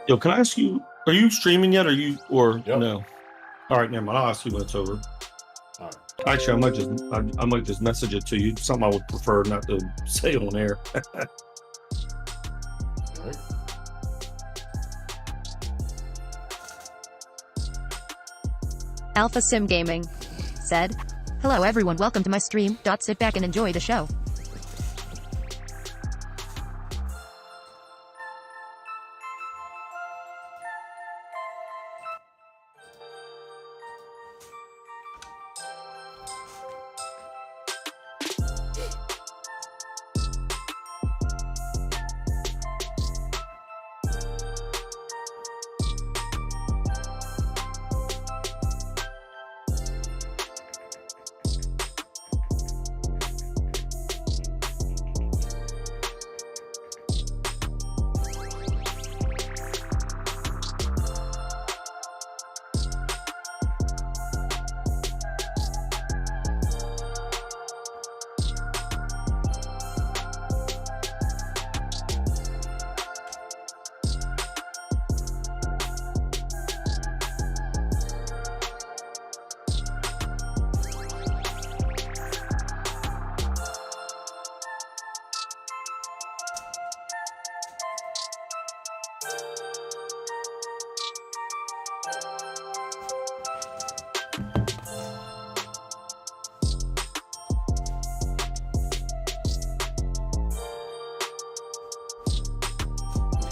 Yo, can I ask you, are you streaming yet? Or Yep. no? All right, never mind. I'll ask you when it's over. All right. Actually, I might just message it to you. Something I would prefer not to say on air. All right. Alpha Sim Gaming said, "Hello everyone, welcome to my stream. Sit back and enjoy the show."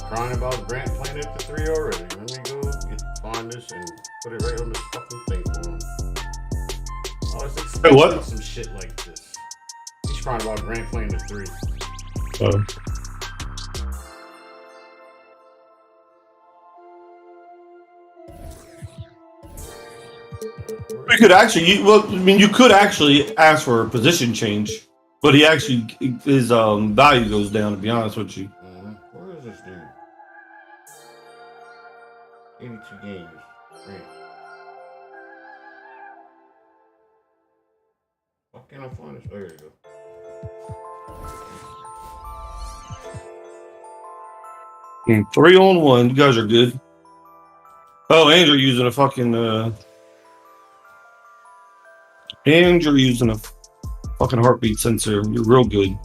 Crying about Grant playing it to 3 already. Let me go find this and put it right on this fucking thing for him. I was expecting what? some shit like this. He's crying about Grant playing to 3. You could actually, you could actually ask for a position change, but his value goes down. To be honest with you. Where is this dude? 82 games. Grant. Why can't I find this? There you go. And 3-on-1, you guys are good. Oh, and you're using a fucking and you're using a fucking heartbeat sensor. You're real good.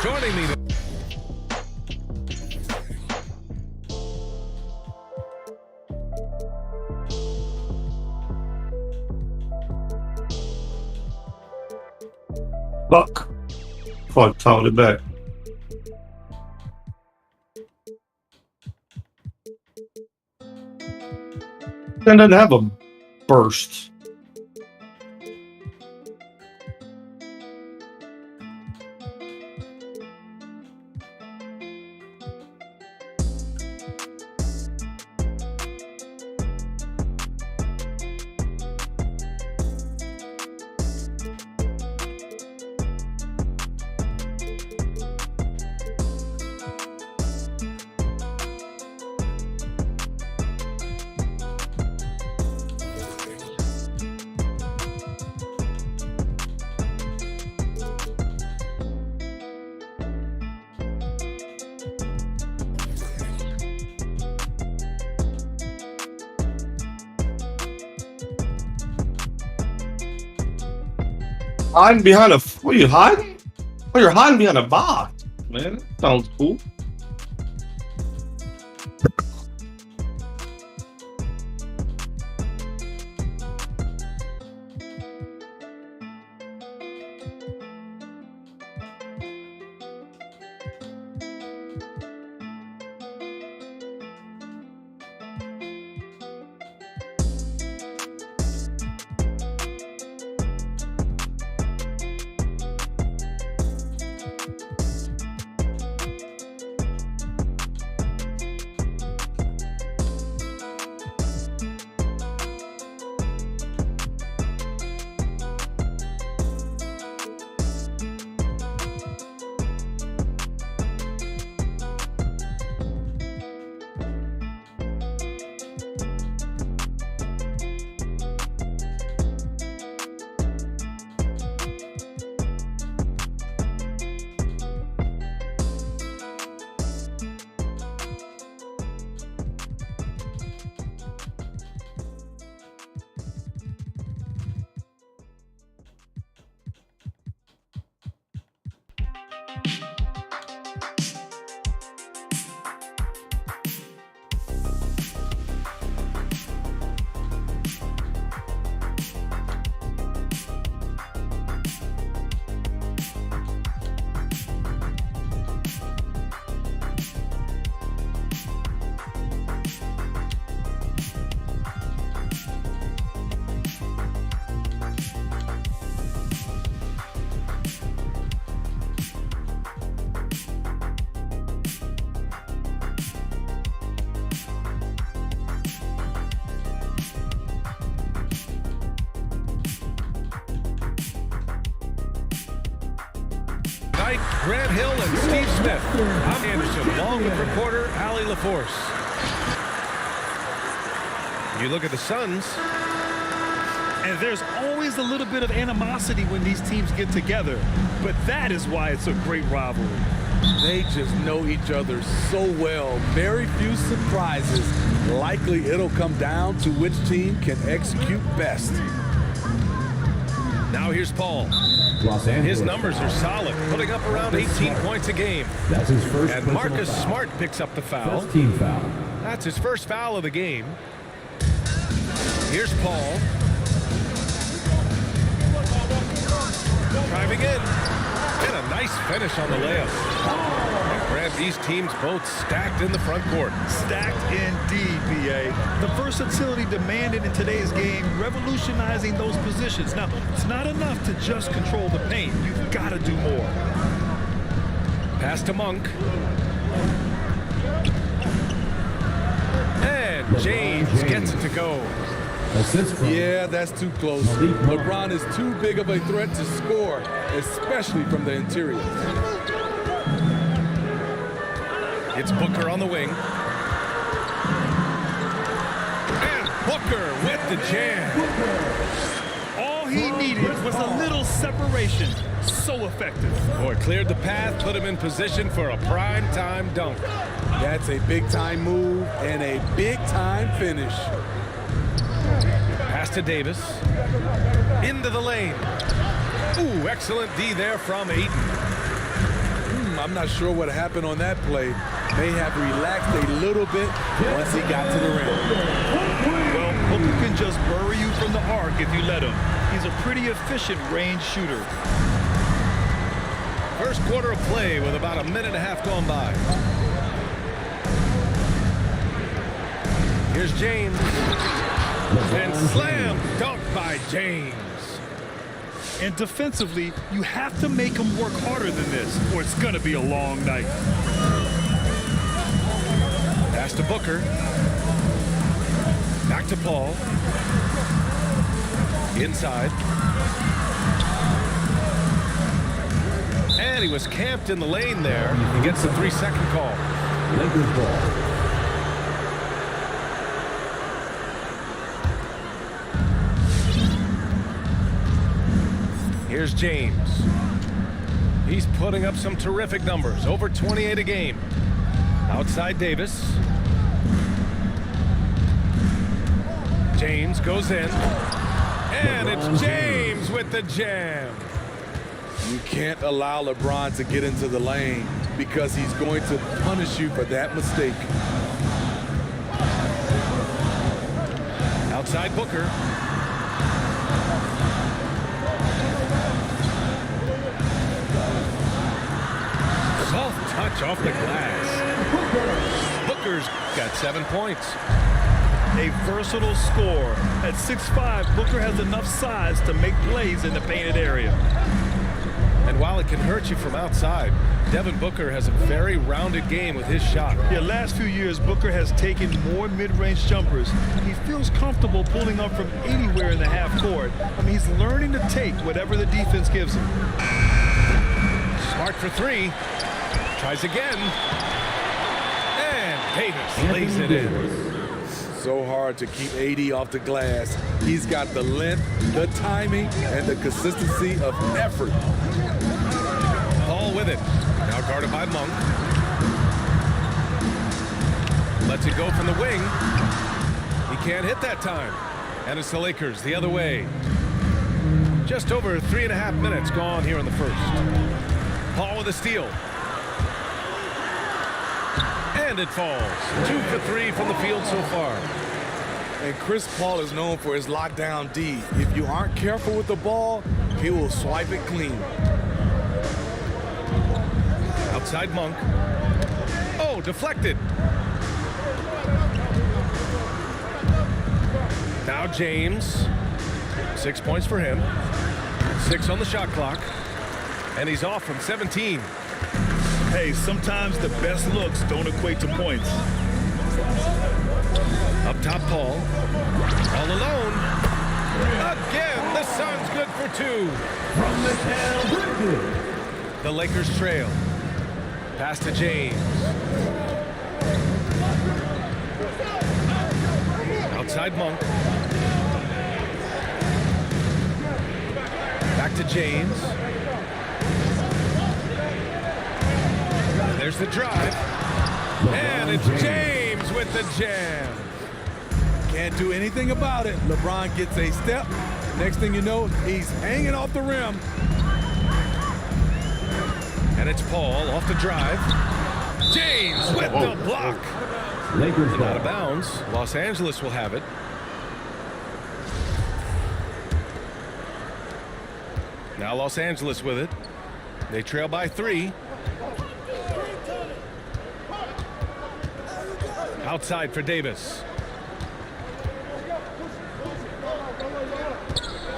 Joining me. Fuck. Fuck, fouled it back. Then doesn't have a burst. Hiding behind a. What are you hiding? Oh, you're hiding behind a box, man. That sounds cool. Grant Hill and Steve Smith. I'm Anderson, along with reporter Allie LaForce. You look at the Suns, and there's always a little bit of animosity when these teams get together, but that is why it's a great rivalry. They just know each other so well. Very few surprises. Likely it'll come down to which team can execute best. Now here's Paul. His numbers are solid, putting up around 18 points a game. That's his first. And Marcus Smart picks up the foul. First team foul. That's his first foul of the game. Here's Paul. Driving in. And a nice finish on the layup. And Grant, these teams both stacked in the front court. Stacked indeed, B.A. The versatility demanded in today's game, revolutionizing those positions. Now, it's not enough to just control the paint. You've got to do more. Pass to Monk. And James gets it to go. Yeah, that's too close. LeBron is too big of a threat to score, especially from the interior. It's Booker on the wing. And Booker with the jam. All he needed was a little separation. So effective. Boy, cleared the path, put him in position for a prime-time dunk. That's a big-time move and a big-time finish. Pass to Davis. Into the lane. Ooh, excellent D there from Ayton. I'm not sure what happened on that play. May have relaxed a little bit once he got to the rim. Well, Booker can just bury you from the arc if you let him. He's a pretty efficient range shooter. first quarter of play with about a minute and a half gone by. Here's James. And slam dunk by James. And defensively, you have to make them work harder than this, or it's going to be a long night. Pass to Booker. Back to Paul. Inside. And he was camped in the lane there. He gets the 3-second call. Lakers ball. Here's James. He's putting up some terrific numbers. Over 28 a game. Outside Davis. James goes in. And it's James with the jam. You can't allow LeBron to get into the lane because he's going to punish you for that mistake. Outside Booker. Soft touch off the glass. Booker's got 7 points. A versatile scorer. At 6'5", Booker has enough size to make plays in the painted area. And while it can hurt you from outside, Devin Booker has a very rounded game with his shot. Yeah, last few years, Booker has taken more mid-range jumpers. He feels comfortable pulling up from anywhere in the half court. I mean, he's learning to take whatever the defense gives him. Smart for 3. Tries again. And Davis lays it in. So hard to keep AD off the glass. He's got the length, the timing, and the consistency of effort. Paul with it. Now guarded by Monk. Lets it go from the wing. He can't hit that time. And it's the Lakers the other way. Just over 3.5 minutes gone here in the first. Paul with a steal. And it falls. 2 for 3 from the field so far. And Chris Paul is known for his lockdown D. If you aren't careful with the ball, he will swipe it clean. Outside Monk. Oh, deflected. Now James. 6 points for him. 6 on the shot clock. And he's off from 17. Hey, sometimes the best looks don't equate to points. Up top, Paul. All alone. Again, the Suns good for 2. From the town, The Lakers trail. Pass to James. Outside Monk. Back to James. There's the drive. And it's James with the jam. Can't do anything about it. LeBron gets a step. Next thing you know, he's hanging off the rim. And it's Paul off the drive. James with the block. Lakers And out of ball. bounds. Los Angeles will have it. Now Los Angeles with it. They trail by 3. Outside for Davis.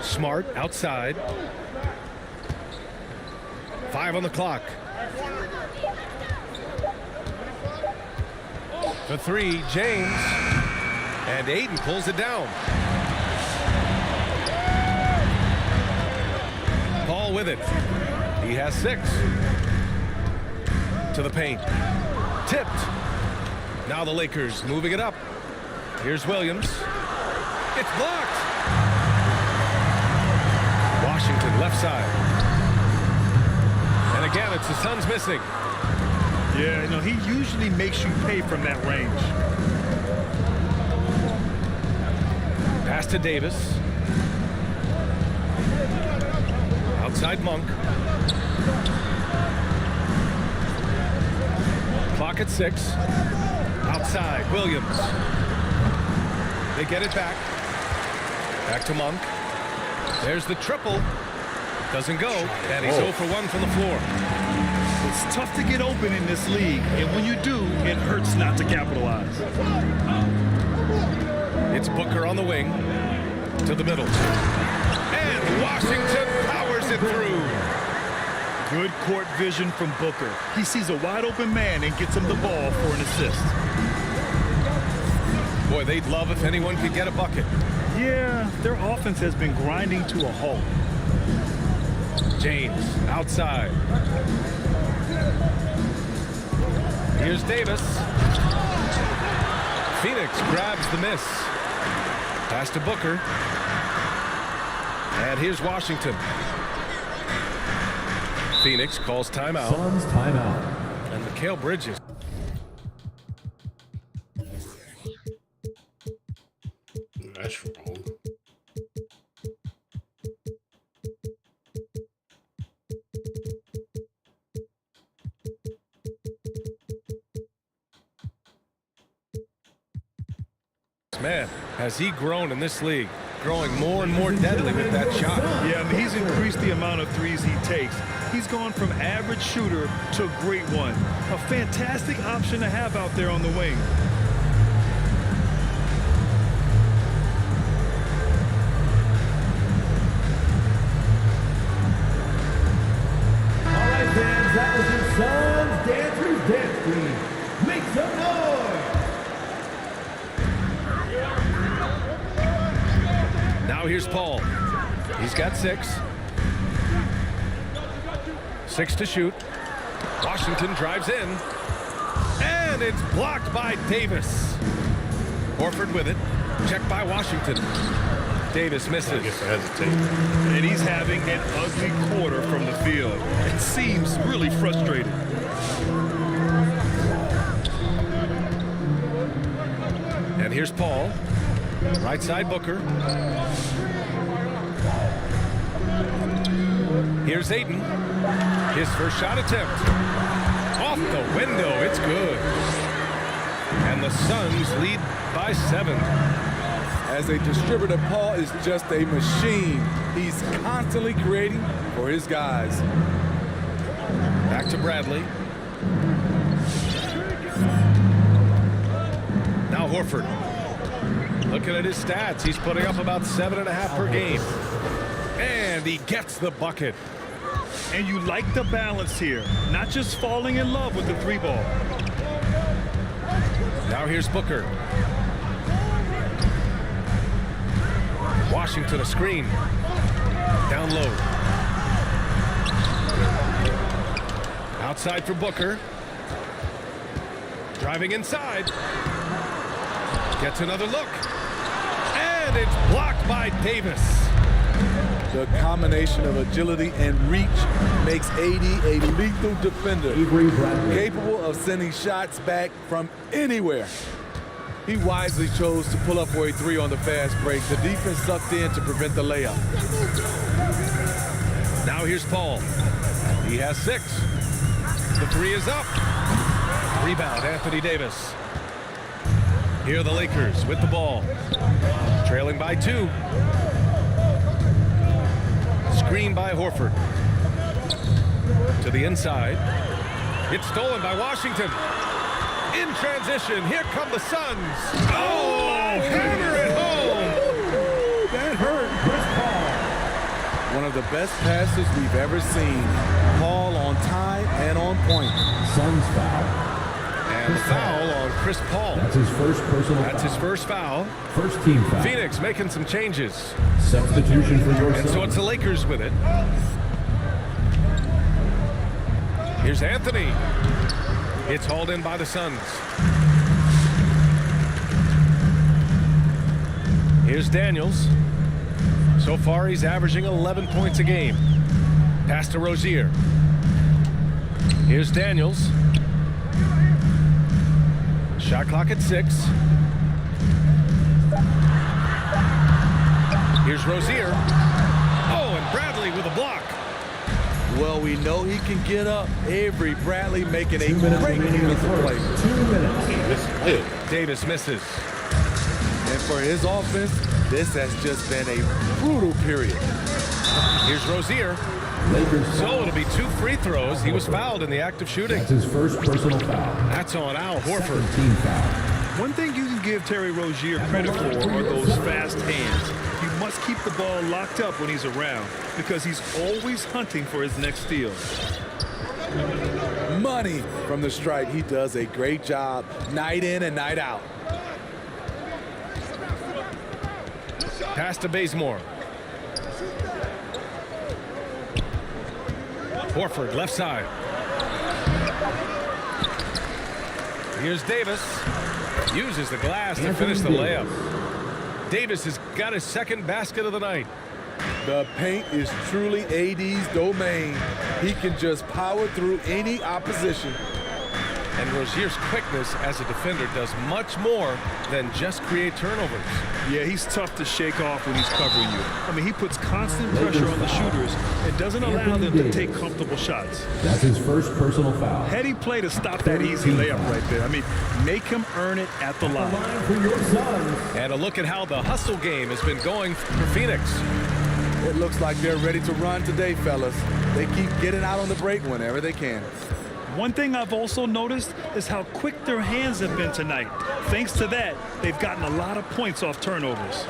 Smart outside. 5 on the clock. For 3, James. And Aiden pulls it down. Paul with it. He has 6. To the paint. Tipped. Now the Lakers moving it up. Here's Williams. It's blocked. Washington left side. And again, it's the Suns missing. Yeah, you know, he usually makes you pay from that range. Pass to Davis. Outside Monk. Clock at 6. Outside, Williams. They get it back. Back to Monk. There's the triple. Doesn't go. And he's 0 for 1 from the floor. It's tough to get open in this league, and when you do, it hurts not to capitalize. It's Booker on the wing to the middle. And Washington powers it through. Good court vision from Booker. He sees a wide open man and gets him the ball for an assist. Boy, they'd love if anyone could get a bucket. Yeah, their offense has been grinding to a halt. James outside. Here's Davis. Phoenix grabs the miss. Pass to Booker. And here's Washington. Phoenix calls timeout. Suns timeout. And Mikal Bridges. That's wrong. Man, has he grown in this league. Growing more and more deadly with that shot. Yeah, I mean, he's increased the amount of threes he takes. He's gone from average shooter to a great one. A fantastic option to have out there on the wing. All right, fans, that was your Suns Dancers Dance Team. Make some noise! Now here's Paul. He's got 6. 6 to shoot. Washington drives in. And it's blocked by Davis. Horford with it. Checked by Washington. Davis misses. I guess I hesitate. And he's having an ugly quarter from the field. It seems really frustrated. And here's Paul. Right side Booker. Here's Aiden. His first shot attempt. Off the window. It's good. And the Suns lead by 7. As a distributor, Paul is just a machine. He's constantly creating for his guys. Back to Bradley. Now Horford. Looking at his stats, he's putting up about 7.5 per game. And he gets the bucket. And you like the balance here. Not just falling in love with the 3-ball. Now here's Booker. Washington a screen. Down low. Outside for Booker. Driving inside. Gets another look. And it's blocked by Davis. The combination of agility and reach makes AD a lethal defender, Avery Bradley. capable of sending shots back from anywhere. He wisely chose to pull up for a 3 on the fast break. The defense sucked in to prevent the layup. Now here's Paul. He has 6. The 3 is up. Rebound, Anthony Davis. Here are the Lakers with the ball. Trailing by 2. Screen by Horford. To the inside. It's stolen by Washington. In transition, here come the Suns. Oh, hammer it home. That hurt. Chris Paul. One of the best passes we've ever seen. Paul on time and on point. Suns foul. And the foul on Chris Paul. That's his first personal That's foul. his first foul. First team foul. Phoenix making some changes. Substitution for your And so it's the Lakers with it. Here's Anthony. It's hauled in by the Suns. Here's Daniels. So far, he's averaging 11 points a game. Pass to Rozier. Here's Daniels. Shot clock at 6. Here's Rozier. Oh, and Bradley with a block. Well, we know he can get up. Avery Bradley making a 2 minutes great remaining in the defensive play. first. 2 minutes. Davis misses. And for his offense, this has just been a brutal period. Here's Rozier. Lakers So foul. it'll be 2 free throws. He was fouled in the act of shooting. That's his first personal foul. That's on Al Horford. Second team foul. One thing you can give Terry Rozier credit for are those fast hands. You must keep the ball locked up when he's around because he's always hunting for his next steal. Money from the stripe. He does a great job night in and night out. Pass to Bazemore. Horford, left side. Here's Davis. Uses the glass to finish the layup. Davis has got his second basket of the night. The paint is truly AD's domain. He can just power through any opposition. And Rozier's quickness as a defender does much more than just create turnovers. Yeah, he's tough to shake off when he's covering you. I mean, he puts constant pressure on the shooters and doesn't allow them to take comfortable shots. That's his first personal foul. Heady play to stop that easy layup right there. I mean, make him earn it at the line. For your Suns. And a look at how the hustle game has been going for Phoenix. It looks like they're ready to run today, fellas. They keep getting out on the break whenever they can. One thing I've also noticed is how quick their hands have been tonight. Thanks to that, they've gotten a lot of points off turnovers.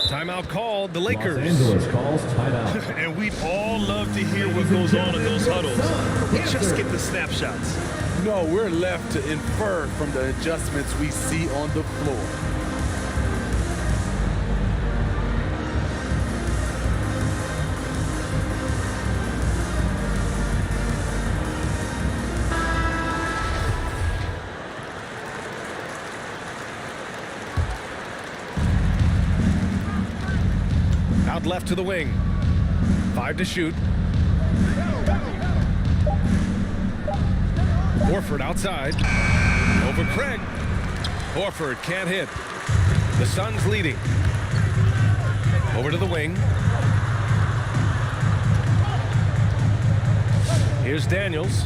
Timeout called, the Los Lakers. Angeles calls timeout. And we'd all love to hear what goes on in those huddles. We just get the snapshots. No, we're left to infer from the adjustments we see on the floor. Out left to the wing. 5 to shoot. Horford outside. Over Craig. Horford can't hit. The Suns leading. Over to the wing. Here's Daniels.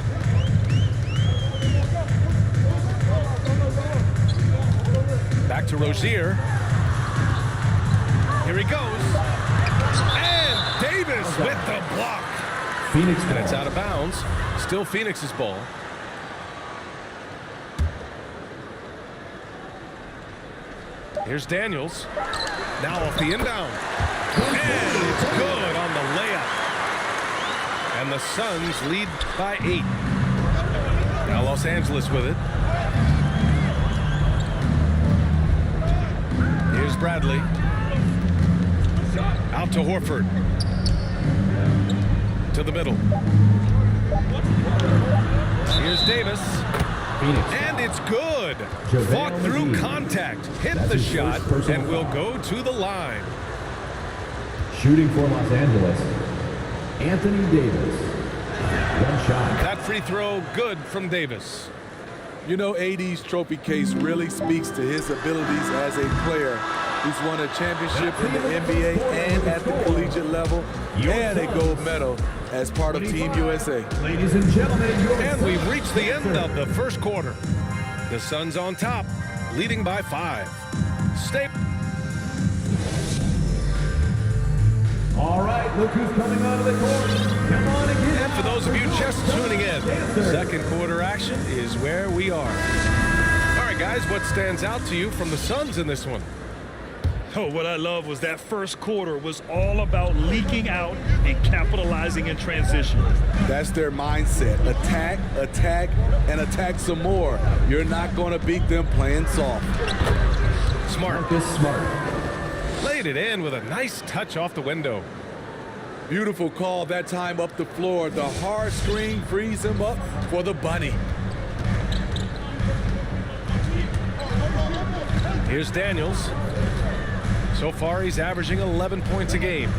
Back to Rozier. Here he goes. And Davis with the block. Phoenix And it's ball. out of bounds. Still Phoenix's ball. Here's Daniels. Now off the inbound. And it's good on the layup. And the Suns lead by 8. Now Los Angeles with it. Here's Bradley. Out to Horford. To the middle. Here's Davis. Phoenix. And it's good. JaVale Fought through McGee. contact. Hit That's the his shot first personal and will foul. go to the line. Shooting for Los Angeles. Anthony Davis. One shot. That free throw good from Davis. You know, AD's trophy case really speaks to his abilities as a player. He's won a championship in the NBA and at the collegiate level, and a gold medal as part of Team USA. Ladies and gentlemen, your And we've reached the end of the first quarter. The Suns on top, leading by 5. Stay. All right, look who's coming onto the court. Come on again. And for those of you just tuning in, second quarter action is where we are. All right, guys, what stands out to you from the Suns in this one? Oh, what I love was that first quarter was all about leaking out and capitalizing in transition. That's their mindset. Attack, attack, and attack some more. You're not going to beat them playing soft. Smart. Marcus Smart. Laid it in with a nice touch off the window. Beautiful call that time up the floor. The hard screen frees him up for the bunny. Here's Daniels. So far, he's averaging 11 points a game.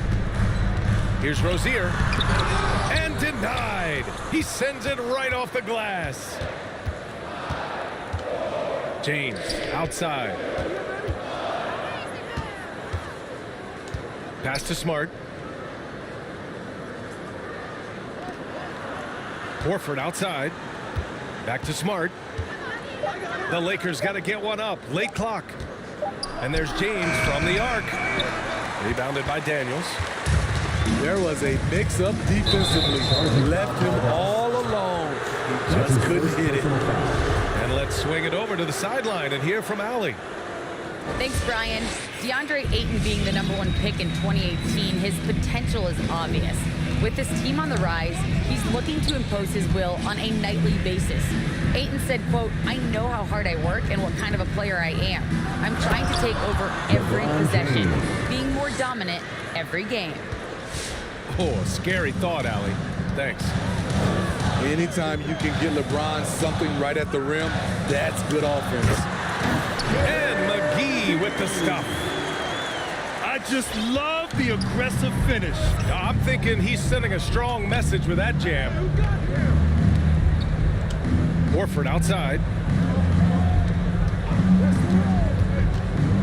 Here's Rozier. And denied. He sends it right off the glass. James outside. Pass to Smart. Horford outside. Back to Smart. The Lakers got to get one up. Late clock. And there's James from the arc. Rebounded by Daniels. There was a mix-up defensively. Left him all alone. He just couldn't hit it. And let's swing it over to the sideline and hear from Allie. Thanks, Brian. DeAndre Ayton being the #1 pick in 2018, his potential is obvious. With his team on the rise, he's looking to impose his will on a nightly basis. Ayton said, quote, "I know how hard I work and what kind of a player I am. I'm trying to take over every possession, being more dominant every game." Oh, scary thought, Allie. Thanks. Anytime you can get LeBron something right at the rim, that's good offense. And McGee with the stuff. I just love the aggressive finish. I'm thinking he's sending a strong message with that jam. Horford outside.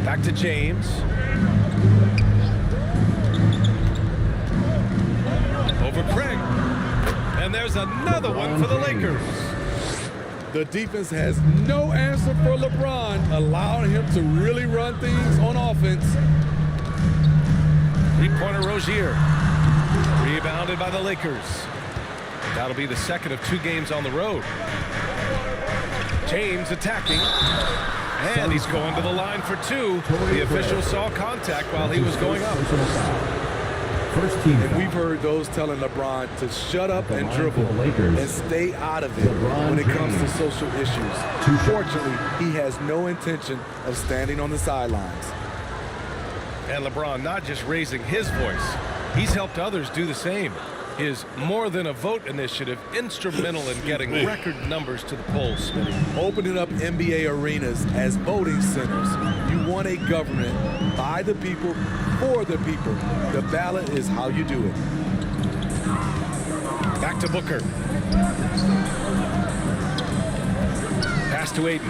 Back to James. Over Craig. And there's another one for the Lakers. The defense has no answer for LeBron, allowing him to really run things on offense. Three-pointer Rozier. Rebounded by the Lakers. That'll be the second of 2 games on the road. James attacking. And he's going to the line for 2. The official saw contact while he was going up. First team. And we've heard those telling LeBron to shut up and dribble and stay out of it when it comes to social issues. Fortunately, he has no intention of standing on the sidelines. And LeBron not just raising his voice, he's helped others do the same. His More Than a Vote initiative instrumental in getting record numbers to the polls, Smitty. Opening up NBA arenas as voting centers. You want a government by the people, for the people. The ballot is how you do it. Back to Booker. Pass to Ayton.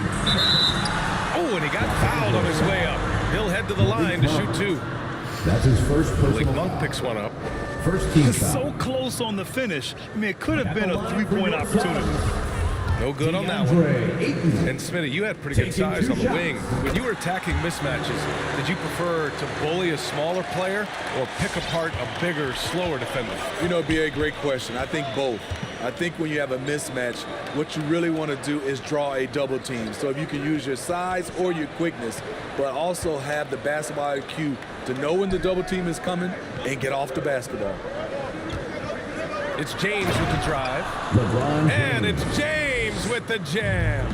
Oh, and he got fouled on his way up. He'll head to the line to shoot 2. That's his first Malik personal Monk foul. picks one up. First team It's foul. so close on the finish. I mean, it could have been a 3-point opportunity. No good on that one. DeAndre Ayton. And Smitty, you had pretty good size on the wing. When you were attacking mismatches, did you prefer to bully a smaller player or pick apart a bigger, slower defender? You know, B.A., great question. I think both. I think when you have a mismatch, what you really want to do is draw a double team. So if you can use your size or your quickness, but also have the basketball IQ to know when the double team is coming and get off the basketball. It's James with the drive. LeBron And James. it's James with the jam.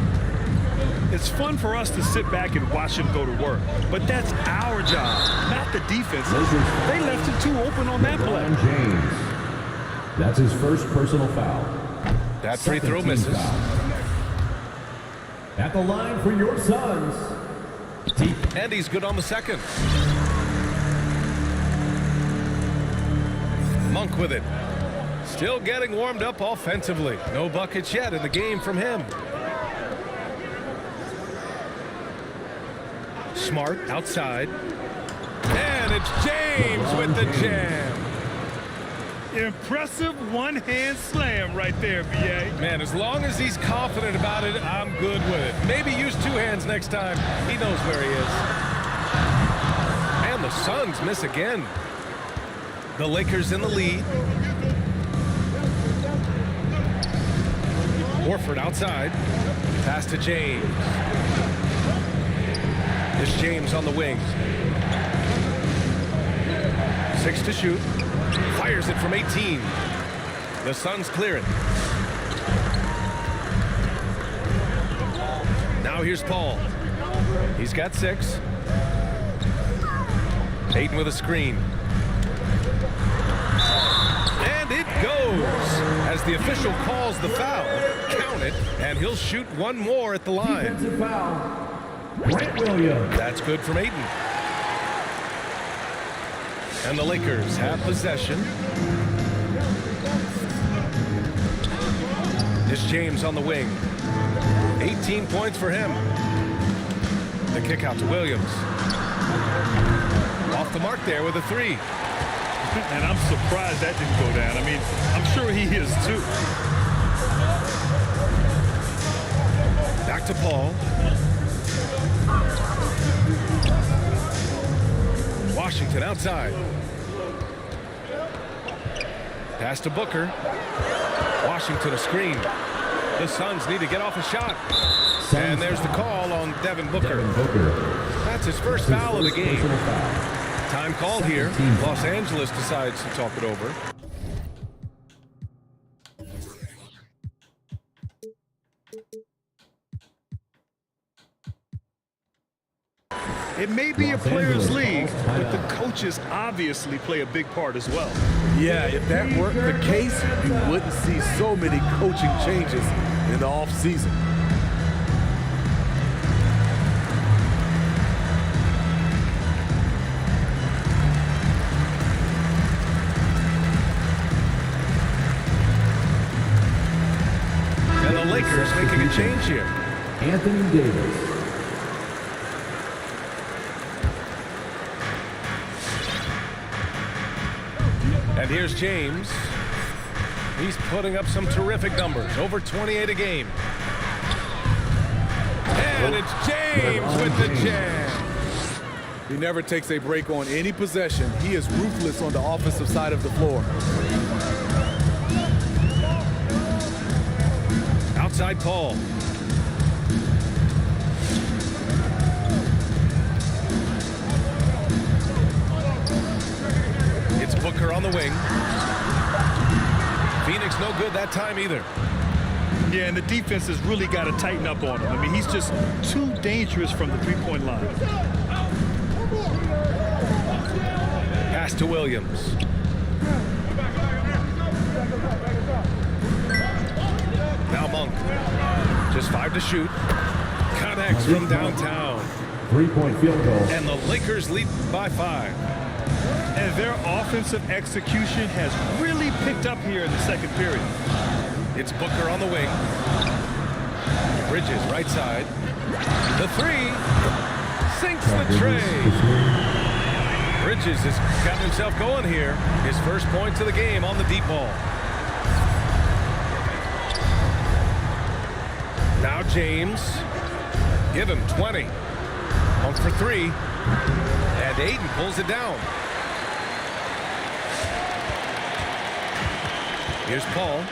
It's fun for us to sit back and watch him go to work, but that's our job, not the defense. They left him too open on that play. LeBron James. That's his first personal foul. That free throw Second team misses. foul. At the line for your Suns. And he's good on the second. Monk with it. Still getting warmed up offensively. No buckets yet in the game from him. Smart outside. And it's James with the jam. Impressive one-hand slam right there, B.A. Man, as long as he's confident about it, I'm good with it. Maybe use 2 hands next time. He knows where he is. And the Suns miss again. The Lakers in the lead. Horford outside. Pass to James. It's James on the wing. 6 to shoot. Fires it from 18. The Suns clear it. Now here's Paul. He's got 6. Ayton with a screen. And it goes. As the official calls the foul, count it, and he'll shoot 1 more at the line. Defensive foul. Grant Williams. That's good from Ayton. And the Lakers have possession. It's James on the wing. 18 points for him. The kick out to Williams. Off the mark there with a 3. And I'm surprised that didn't go down. I mean, I'm sure he is too. Back to Paul. Washington outside. Pass to Booker. Washington a screen. The Suns need to get off a shot. And there's the call on Devin Booker. That's his first foul of the game. Time called here. Los Angeles decides to talk it over. It may be a players' league, but the coaches obviously play a big part as well. Yeah, if that weren't the case, you wouldn't see so many coaching changes in the offseason. And the Lakers making a change here. Anthony Davis. And here's James. He's putting up some terrific numbers, over 28 a game. And it's James with the jam. He never takes a break on any possession. He is ruthless on the offensive side of the floor. Outside Paul. It's Booker on the wing. Phoenix no good that time either. Yeah, and the defense has really got to tighten up on him. I mean, he's just too dangerous from the three-point line. Pass to Williams. Now Monk. Just 5 to shoot. Connects from downtown. 3-point field goal. And the Lakers lead by 5. And their offensive execution has really picked up here in the second period. It's Booker on the wing. Bridges right side. The 3 sinks the tray. Bridges has got himself going here. His first points of the game on the deep ball. Now James. Give him 20. Monk for 3. And Aiden pulls it down. Here's Paul.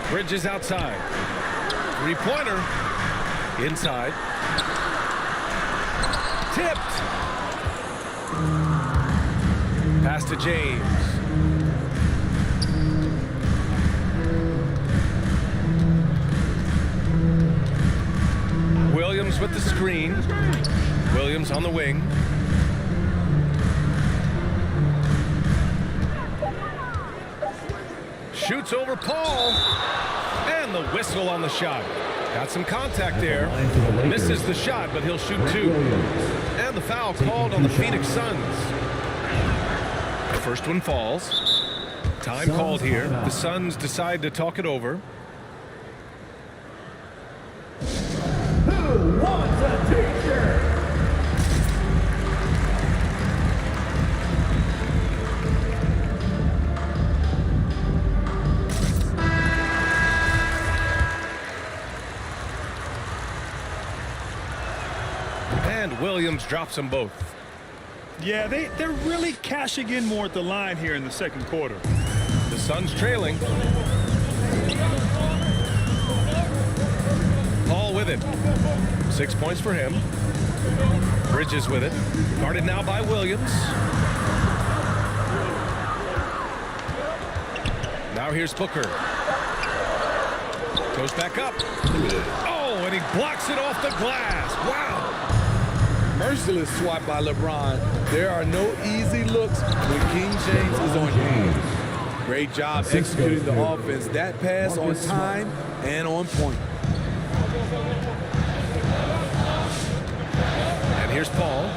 Bridges outside. Three-pointer. Inside. Tipped. Pass to James. Williams with the screen. Williams on the wing. Shoots over Paul. And the whistle on the shot. Got some contact there. Misses the shot, but he'll shoot 2. And the foul called on the Phoenix Suns. The first one falls. Time called here. The Suns decide to talk it over. Who wants a t-shirt? And Williams drops them both. Yeah, they're really cashing in more at the line here in the second quarter. The Suns trailing. Paul with it. 6 points for him. Bridges with it. Guarded now by Williams. Now here's Booker. Goes back up. Oh, and he blocks it off the glass. Wow. Merciless swat by LeBron. There are no easy looks when King James is on your hands. Great job executing the offense. That pass on time and on point. And here's Paul.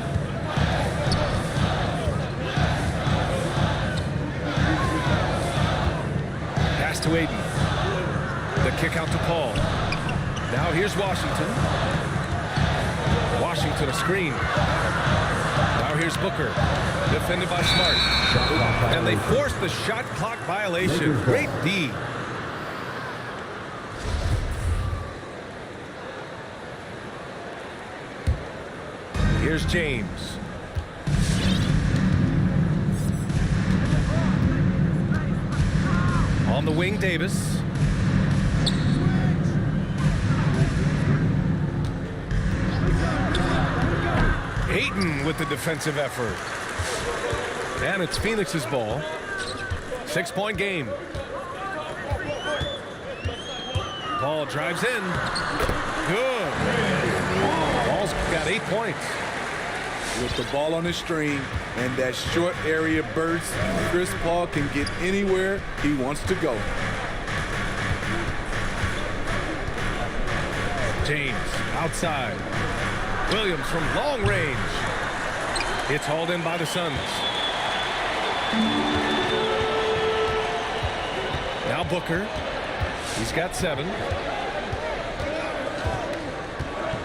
Pass to Aiden. The kick out to Paul. Now here's Washington. Washington a screen. Now here's Booker. Defended by Smart. And they force the shot clock violation. Great D. Here's James. On the wing, Davis. Ayton with the defensive effort. And it's Phoenix's ball. 6-point game. Ball drives in. Good. Ball's got 8 points. With the ball on the string and that short area burst, Chris Paul can get anywhere he wants to go. James outside. Williams from long range. It's hauled in by the Suns. Now Booker. He's got 7.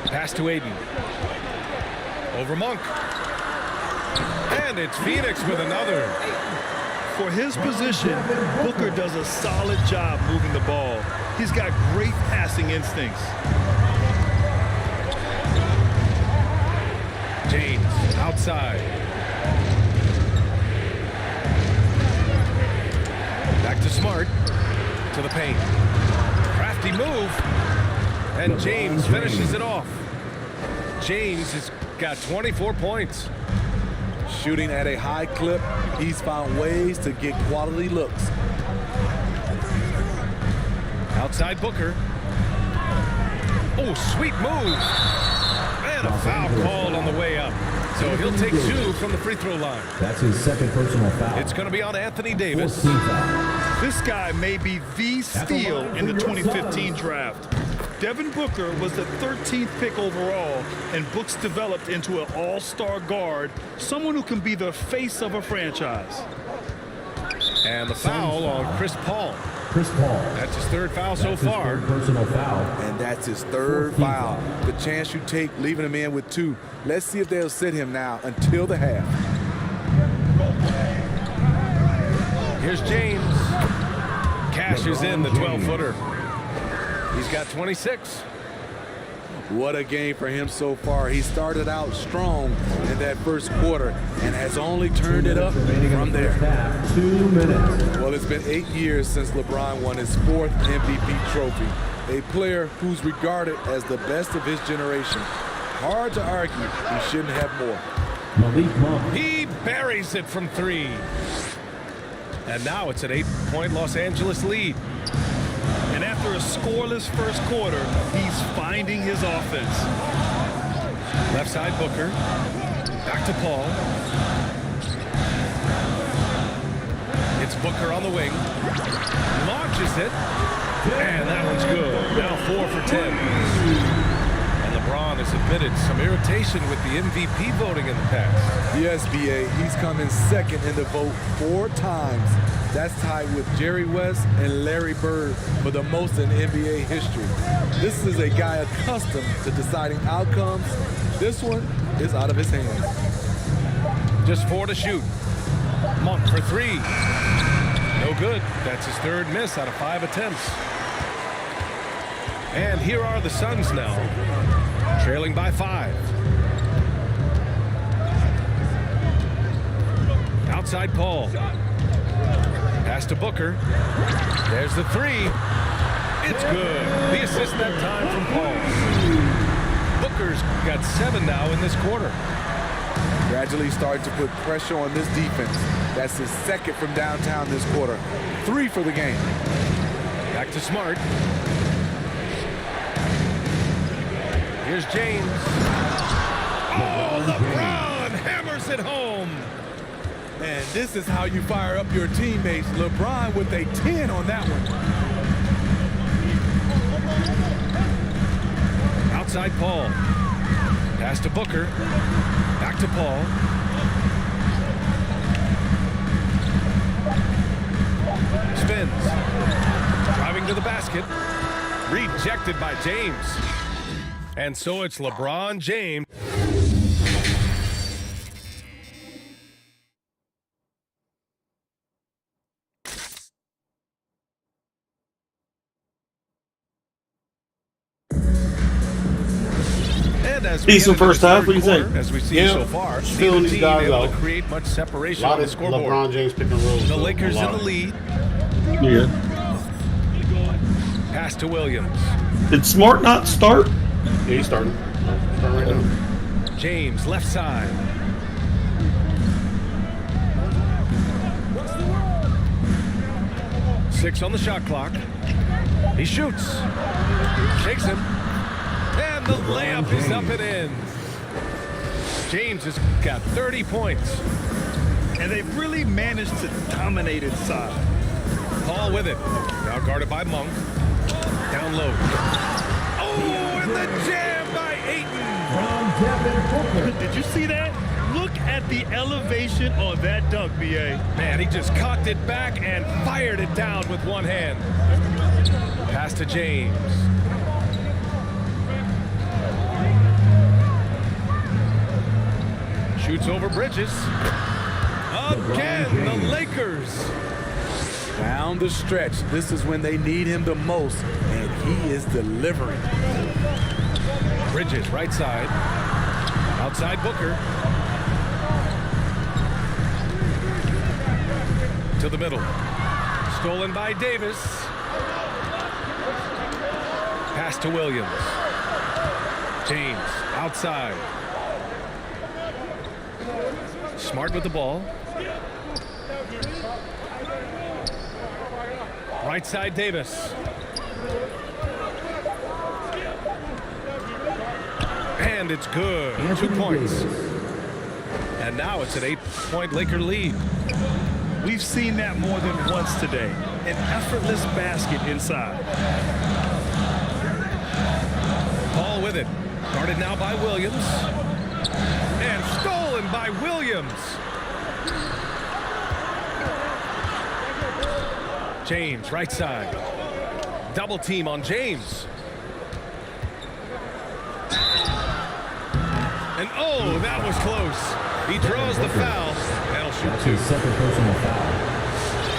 Pass to Ayton. Over Monk. And it's Phoenix with another. For his position, Booker does a solid job moving the ball. He's got great passing instincts. James outside. Back to Smart. To the paint. Crafty move. And James finishes it off. James has got 24 points. Shooting at a high clip, he's found ways to get quality looks. Outside Booker. Oh, sweet move. And a foul called on the way up. So he'll take 2 from the free throw line. That's his second personal foul. It's going to be on Anthony Davis. 14th foul. This guy may be the steal in the 2015 draft. Devin Booker was the 13th pick overall, and Books developed into an all-star guard, someone who can be the face of a franchise. And the foul on Chris Paul. Chris Paul. That's his 3rd foul so That's his far. third personal foul. And that's his 3rd foul. The chance you take leaving him in with 2. Let's see if they'll sit him now until the half. Here's James. Cashes in the 12-footer. He's got 26. What a game for him so far. He started out strong in that first quarter and has only turned it up from there. 2 minutes. Well, it's been 8 years since LeBron won his 4th MVP trophy. A player who's regarded as the best of his generation. Hard to argue he shouldn't have more. Malik Monk. He buries it from 3. And now it's an 8-point Los Angeles lead. And after a scoreless first quarter, he's finding his offense. Left side Booker. Back to Paul. It's Booker on the wing. Launches it. And that one's good. Now 4 for 10. And LeBron has admitted some irritation with the MVP voting in the past. Yes, B.A., he's come in second in the vote 4 times. That's tied with Jerry West and Larry Bird for the most in NBA history. This is a guy accustomed to deciding outcomes. This one is out of his hands. Just 4 to shoot. Monk for 3. No good. That's his 3rd miss out of 5 attempts. And here are the Suns now, trailing by 5. Outside Paul. Pass to Booker. There's the 3. It's good. The assist that time from Paul. Booker's got 7 now in this quarter. Gradually starting to put pressure on this defense. That's his 2nd from downtown this quarter. 3 for the game. Back to Smart. Here's James. Oh, LeBron hammers it home. And this is how you fire up your teammates. LeBron with a 10 on that one. Outside Paul. Pass to Booker. Back to Paul. Spins. Driving to the basket. Rejected by James. And so it's LeBron James. And as we Decent get into first the half, third what do you think? quarter, as we see Yeah, so far, just neither filling these team guys able out. to create much A separation lot on the of scoreboard. LeBron James pick and rolls. The though, Lakers a in lot. the lead. Yeah. Pass to Williams. Did Smart not start? Yeah, he's starting. Starting right now. James, left side. Six on the shot clock. He shoots. Takes him. And the layup is up and in. James has got 30 points. And they've really managed to dominate inside. Paul with it. Now guarded by Monk. Down low. Oh, and the jam by Ayton. Did you see that? Look at the elevation on that dunk, BA. Man, he just cocked it back and fired it down with one hand. Pass to James. Shoots over Bridges. Again, the Lakers. Down the stretch, this is when they need him the most, and he is delivering. Bridges, right side. Outside Booker. To the middle. Stolen by Davis. Pass to Williams. James, outside. Smart with the ball. Right side Davis. And it's good. 2 points. And now it's an 8-point Laker lead. We've seen that more than once today. An effortless basket inside. Paul with it. Guarded now by Williams. And stolen by Williams. James, right side. Double team on James. And oh, that was close. He draws the foul. That'll shoot two. Second personal foul.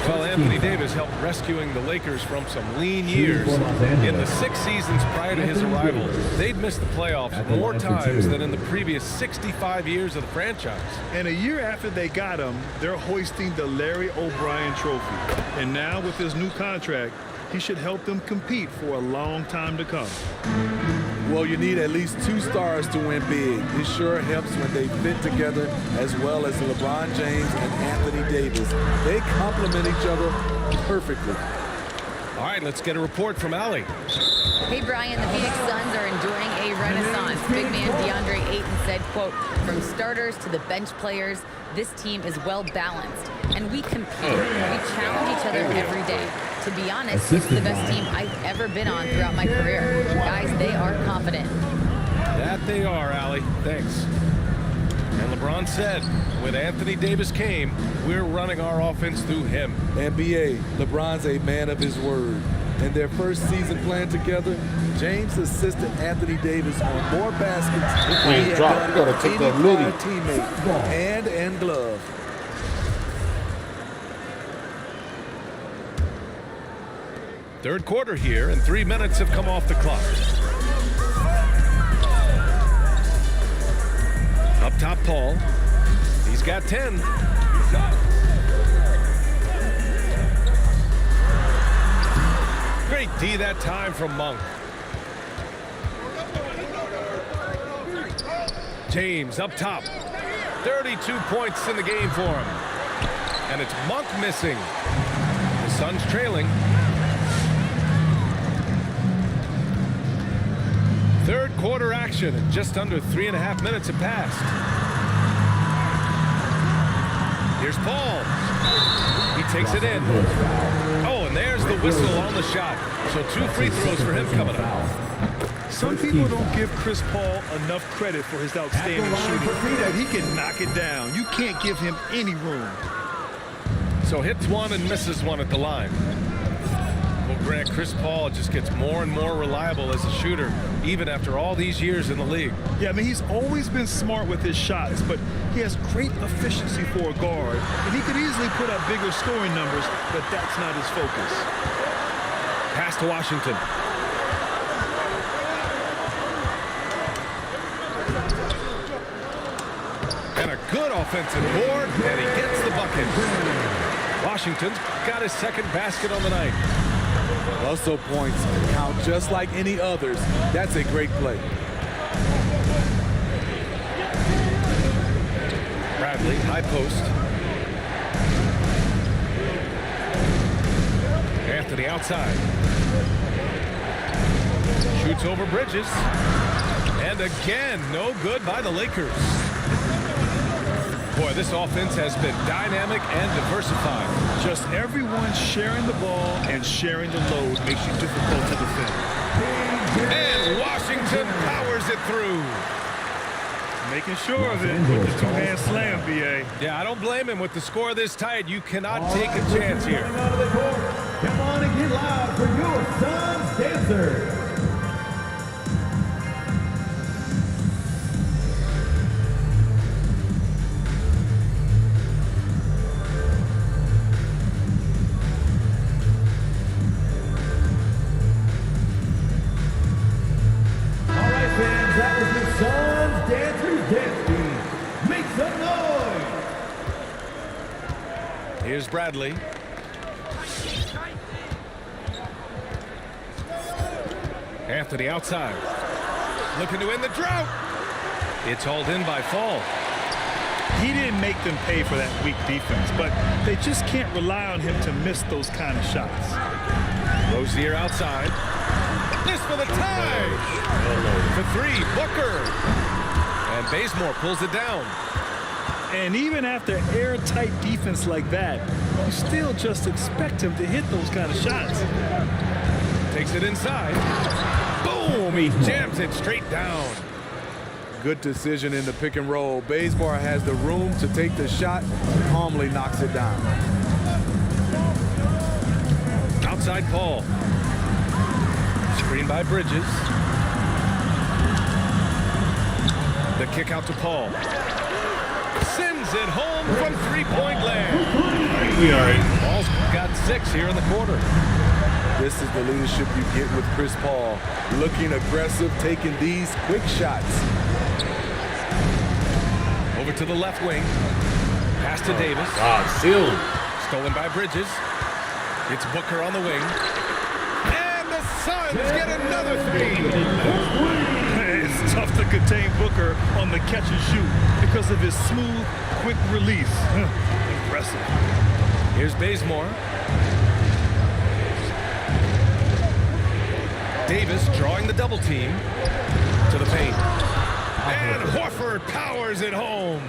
Well, Anthony Davis helped rescuing the Lakers from some lean years. In the 6 seasons prior to his arrival, they'd missed the playoffs more times than in the previous 65 years of the franchise. And a year after they got him, they're hoisting the Larry O'Brien Trophy. And now with his new contract, he should help them compete for a long time to come. Well, you need at least 2 stars to win big. It sure helps when they fit together, as well as LeBron James and Anthony Davis. They complement each other perfectly. All right, let's get a report from Allie. Hey, Brian, the Phoenix Suns are enjoying a renaissance. Big man DeAndre Ayton said, quote, from starters to the bench players, this team is well balanced. And we compete. We challenge each other every day. To be honest, it's the best team I've ever been on throughout my career. Guys, they are confident. That they are, Allie. Thanks. And LeBron said, when Anthony Davis came, we're running our offense through him. NBA, LeBron's a man of his word. In their first season playing together, James assisted Anthony Davis on more baskets than he had done You gotta take that midi. teammate, hand and glove. Third quarter here, and 3 minutes have come off the clock. Up top, Paul. He's got 10. Great D that time from Monk. James up top. 32 points in the game for him. And it's Monk missing. The Suns trailing. Third quarter action, and just under 3.5 minutes have passed. Here's Paul. He takes it in. Oh, and there's the whistle on the shot. So 2 free throws for him coming up. Some people don't give Chris Paul enough credit for his outstanding shooting, but he can knock it down. You can't give him any room. So hits one and misses one at the line. Well, Grant, Chris Paul just gets more and more reliable as a shooter, even after all these years in the league. Yeah, I mean, he's always been smart with his shots, but he has great efficiency for a guard, and he could easily put up bigger scoring numbers, but that's not his focus. Pass to Washington. offensive board, and he gets the bucket. Washington's got his second basket on the night. Hustle points count just like any others. That's a great play. Bradley, high post. Anthony outside. Shoots over Bridges. And again, no good by the Lakers. Boy, this offense has been dynamic and diversified. Just everyone sharing the ball and sharing the load makes you difficult to defend. And Washington powers it through. Making sure of it with the two-hand slam, B.A. Yeah, I don't blame him. With the score this tight, you cannot take a chance here. Out of the court. Come on and get loud for your son's dancer. All right, fans, that was your son's dancer's dance team. Make some noise. Here's Bradley. Anthony outside. Looking to end the drought. It's hauled in by Fall. He didn't make them pay for that weak defense, but they just can't rely on him to miss those kind of shots. Rozier outside. This for the tie. For three, Booker. And Bazemore pulls it down. And even after airtight defense like that, you still just expect him to hit those kind of shots. Takes it inside. Boom! He jams it straight down. Good decision in the pick and roll. Bazemore has the room to take the shot, calmly knocks it down. Outside Paul. Screen by Bridges. The kick out to Paul. Sends it home from three-point land. Paul's got 6 here in the quarter. This is the leadership you get with Chris Paul. Looking aggressive, taking these quick shots. Over to the left wing. Pass to Davis. Sealed. Stolen by Bridges. It's Booker on the wing. And the Suns get another 3. It's tough to contain Booker on the catch and shoot because of his smooth, quick release. Impressive. Here's Bazemore. Davis drawing the double team to the paint. And Horford powers it home.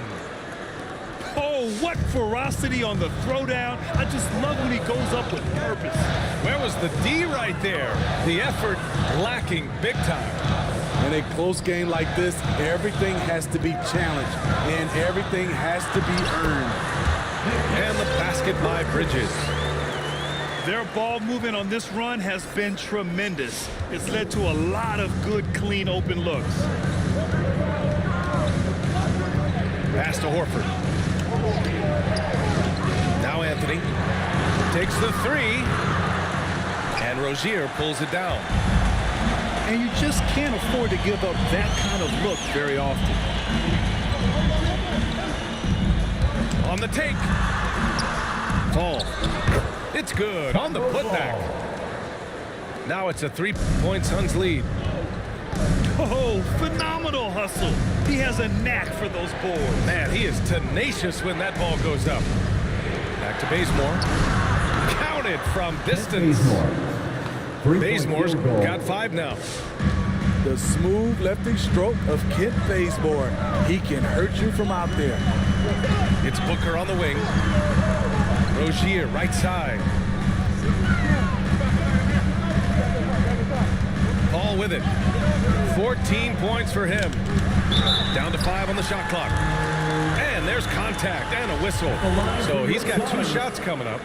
Oh, what ferocity on the throwdown. I just love when he goes up with purpose. Where was the D right there? The effort lacking big time. In a close game like this, everything has to be challenged and everything has to be earned. And the basket by Bridges. Their ball movement on this run has been tremendous. It's led to a lot of good, clean, open looks. Pass to Horford. Now Anthony takes the 3. And Rozier pulls it down. And you just can't afford to give up that kind of look very often. On the take. Fall. It's good on the putback. Now it's a 3-point Suns lead. Oh, phenomenal hustle. He has a knack for those boards. Man, he is tenacious when that ball goes up. Back to Bazemore. Counted from distance. Bazemore's got 5 now. The smooth lefty stroke of Kent Bazemore. He can hurt you from out there. It's Booker on the wing. Rozier, right side. Paul with it. 14 points for him. Down to 5 on the shot clock. And there's contact and a whistle. So he's got 2 shots coming up.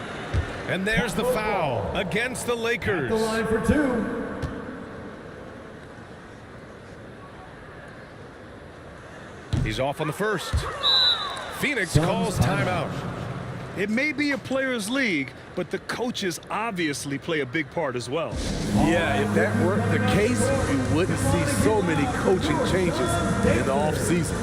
And there's the foul against the Lakers. The line for 2. He's off on the first. Phoenix calls timeout. It may be a players' league, but the coaches obviously play a big part as well. Yeah, if that weren't the case, you wouldn't see so many coaching changes in the offseason.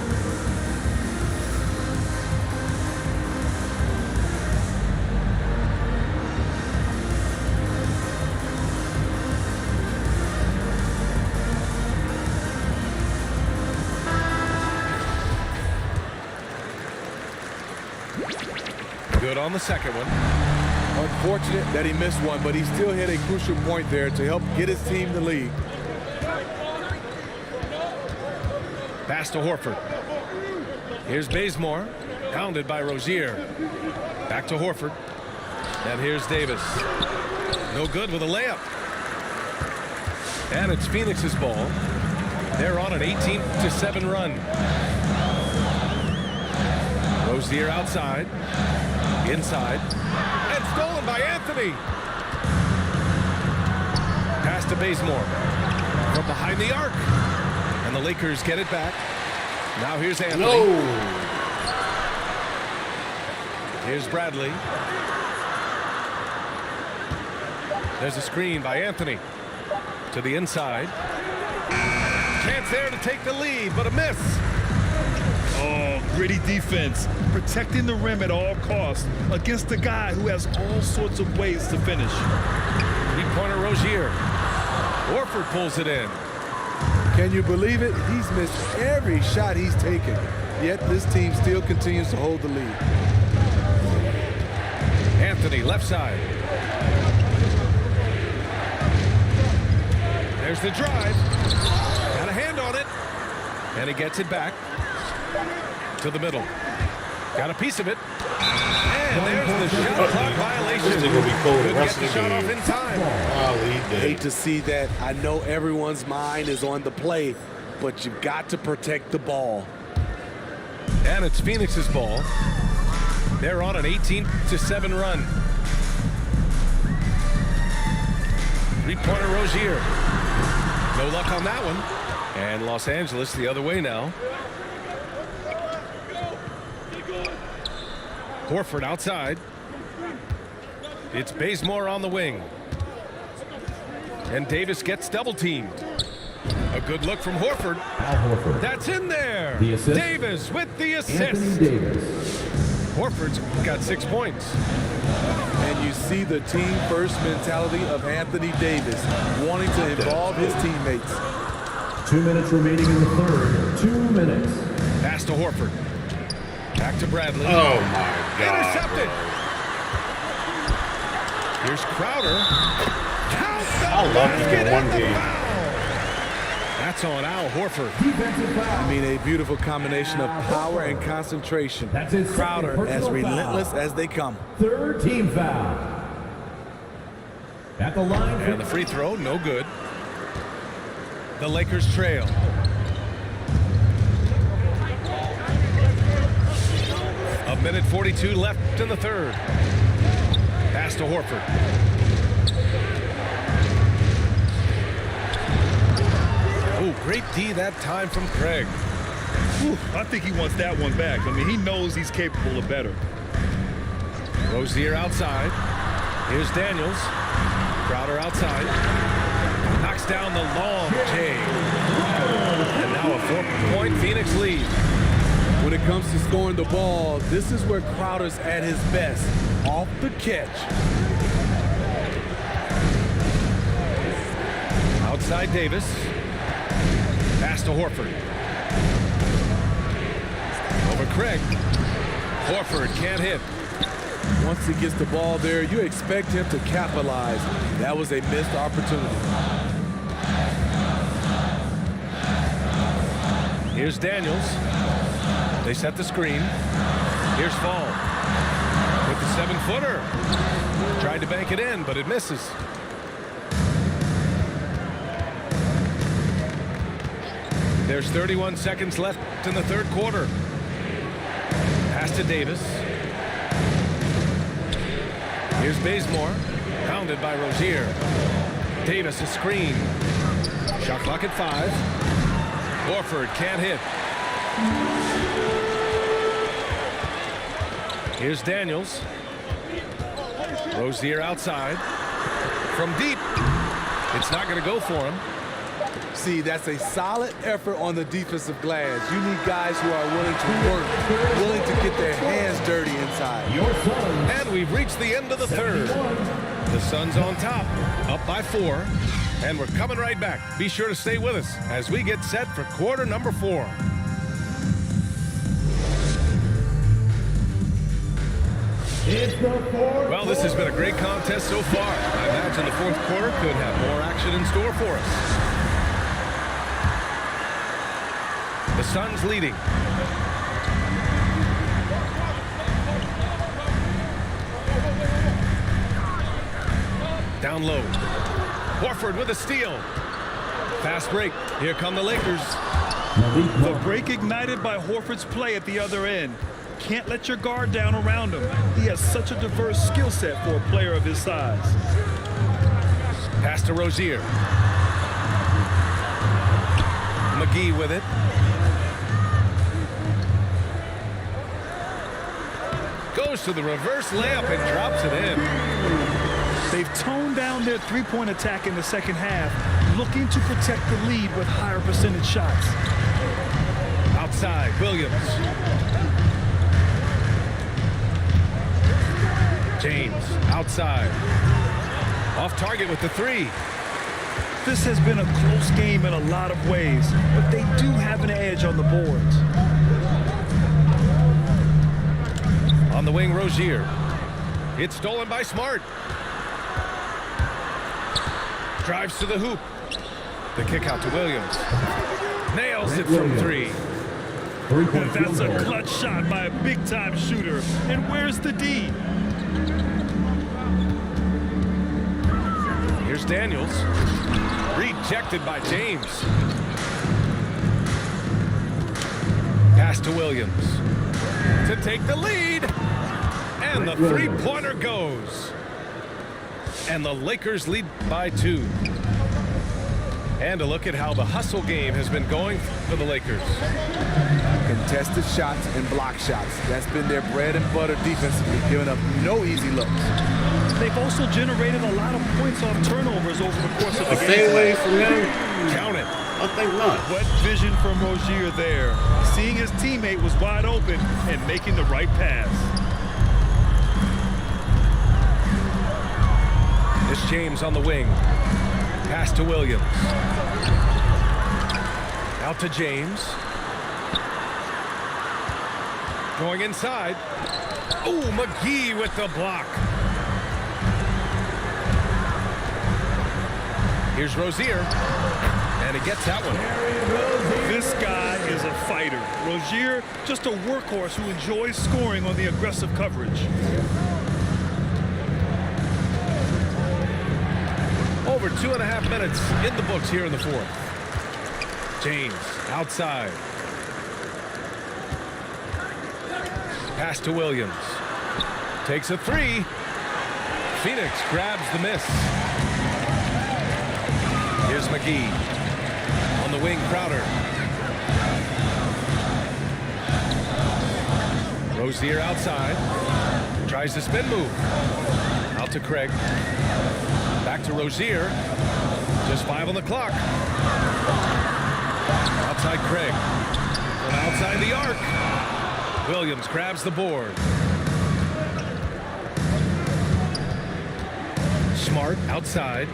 Good on the second one. Unfortunate that he missed one, but he still hit a crucial point there to help get his team the lead. Pass to Horford. Here's Bazemore, hounded by Rozier. Back to Horford. And here's Davis. No good with a layup. And it's Phoenix's ball. They're on an 18-7 run. Rozier outside. Inside. And stolen by Anthony. Pass to Bazemore. From behind the arc. And the Lakers get it back. Now here's Anthony. No. Here's Bradley. There's a screen by Anthony. To the inside. Chance there to take the lead, but a miss. Oh, gritty defense. Protecting the rim at all costs against a guy who has all sorts of ways to finish. Three-pointer Rozier. Horford pulls it in. Can you believe it? He's missed every shot he's taken. Yet this team still continues to hold the lead. Anthony, left side. There's the drive. Got a hand on it. And he gets it back to the middle. Got a piece of it. And there's the shot clock violation. This thing will be cold the Couldn't rest get of the the shot game. off in time. Oh, he did. Hate to see that. I know everyone's mind is on the play, but you've got to protect the ball. And it's Phoenix's ball. They're on an 18-7 run. Three-pointer Rozier. No luck on that one. And Los Angeles the other way now. Horford outside. It's Bazemore on the wing. And Davis gets double-teamed. A good look from Horford. Al Horford. That's in there. The assist. Davis with the assist. Anthony Davis. Horford's got 6 points. And you see the team-first mentality of Anthony Davis, wanting to involve his teammates. 2 minutes remaining in the third. 2 minutes. Pass to Horford. Back to Bradley. Oh, my God. Intercepted. Bro. Here's Crowder. Count the I love basket this in and one the game. foul. That's on Al Horford. Defensive foul. I mean, a beautiful combination of power and concentration. That's his Crowder second as personal relentless foul. as they come. Third team foul. At the line. And the free throw, no good. The Lakers trail. A minute 42 left in the third. Pass to Horford. Oh, great D that time from Craig. Whew, I think he wants that one back. I mean, he knows he's capable of better. Rozier outside. Here's Daniels. Crowder outside. Knocks down the long J. And now a 4-point Phoenix lead. When it comes to scoring the ball, this is where Crowder's at his best. Off the catch. Outside Davis. Pass to Horford. Over Craig. Horford can't hit. Once he gets the ball there, you expect him to capitalize. That was a missed opportunity. Here's Daniels. They set the screen. Here's Fall. With the 7-footer. Tried to bank it in, but it misses. There's 31 seconds left in the third quarter. Pass to Davis. Here's Bazemore, pounded by Rozier. Davis a screen. Shot clock at 5. Horford can't hit. Here's Daniels. Rozier outside. From deep. It's not going to go for him. See, that's a solid effort on the defensive glass. You need guys who are willing to work, willing to get their hands dirty inside. Your Suns. And we've reached the end of the third. The Suns on top, up by 4. And we're coming right back. Be sure to stay with us as we get set for quarter number 4. It's the fourth. Well, this has been a great contest so far. I imagine the fourth quarter could have more action in store for us. The Suns leading. Down low. Horford with a steal. Fast break. Here come the Lakers. The break ignited by Horford's play at the other end. Can't let your guard down around him. He has such a diverse skill set for a player of his size. Pass to Rozier. McGee with it. Goes to the reverse layup and drops it in. They've toned down their three-point attack in the second half, looking to protect the lead with higher percentage shots. Outside, Williams. James, outside. Off target with the three. This has been a close game in a lot of ways, but they do have an edge on the boards. On the wing, Rozier. It's stolen by Smart. Drives to the hoop. The kick out to Williams. Nails it from three. That's a clutch shot by a big-time shooter. And where's the D? Here's Daniels. Rejected by James. Pass to Williams. To take the lead. And the three-pointer goes. And the Lakers lead by 2. And a look at how the hustle game has been going for the Lakers. Contested shots and block shots. That's been their bread and butter defensively, giving up no easy looks. They've also generated a lot of points off turnovers over the course of the A game. fadeaway from him? Count it. I think not. What vision from Rozier there. Seeing his teammate was wide open and making the right pass. It's James on the wing. Pass to Williams. Out to James. Going inside. Oh, McGee with the block. Here's Rozier. And he gets that one. This guy is a fighter. Rozier, just a workhorse who enjoys scoring on the aggressive coverage. Over 2.5 minutes in the books here in the fourth. James outside. Pass to Williams. Takes a three. Phoenix grabs the miss. Here's McGee. On the wing, Crowder. Rozier outside. Tries the spin move. Out to Craig. Back to Rozier. Just 5 on the clock. Outside Craig. From outside the arc. Williams grabs the board. Smart outside.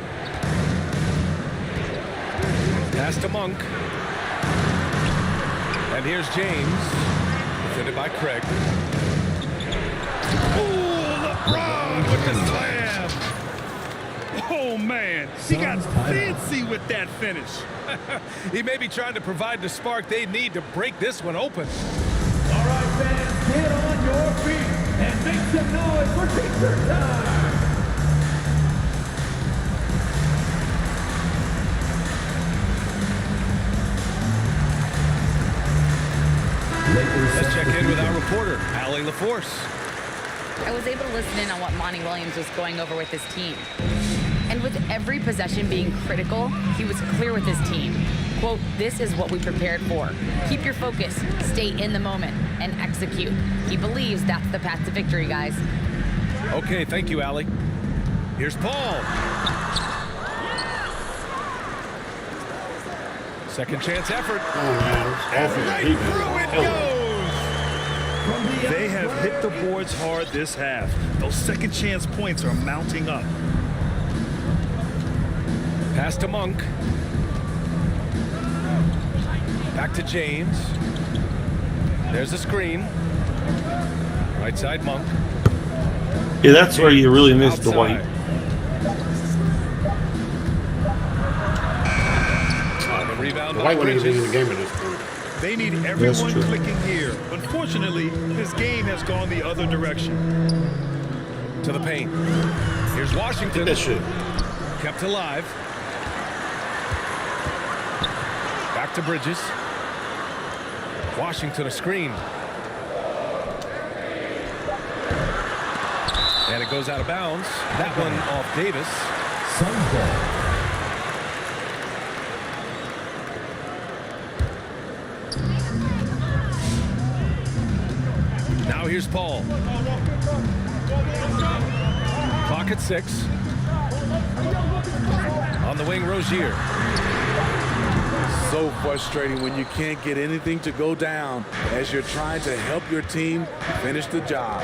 Pass to Monk. And here's James. Defended by Craig. Oh, LeBron with the slam. Oh, man. He got fancy with that finish. He may be trying to provide the spark they need to break this one open. All right, fans, get on your feet and make some noise for Teacher Time. Let's check in with our reporter, Allie LaForce. I was able to listen in on what Monty Williams was going over with his team. And with every possession being critical, he was clear with his team. Quote, "This is what we prepared for. Keep your focus, stay in the moment, and execute." He believes that's the path to victory, guys. Okay, thank you, Allie. Here's Paul. Second chance effort. Oh, man. Right through it goes. They have hit the boards hard this half. Those second chance points are mounting up. Pass to Monk. Back to James. There's a screen. Right side Monk. Yeah, that's where you really miss Outside. Dwight. The rebound The by White one ain't even in Bridges. the game at this point. They need everyone true. clicking here. Unfortunately, his game has gone the other direction. To the paint. Here's Washington. That shit. Kept alive. Back to Bridges. Washington a screen. And it goes out of bounds. That one off Davis. Suns ball. Now here's Paul. Clock at 6. On the wing, Rozier. So frustrating when you can't get anything to go down as you're trying to help your team finish the job.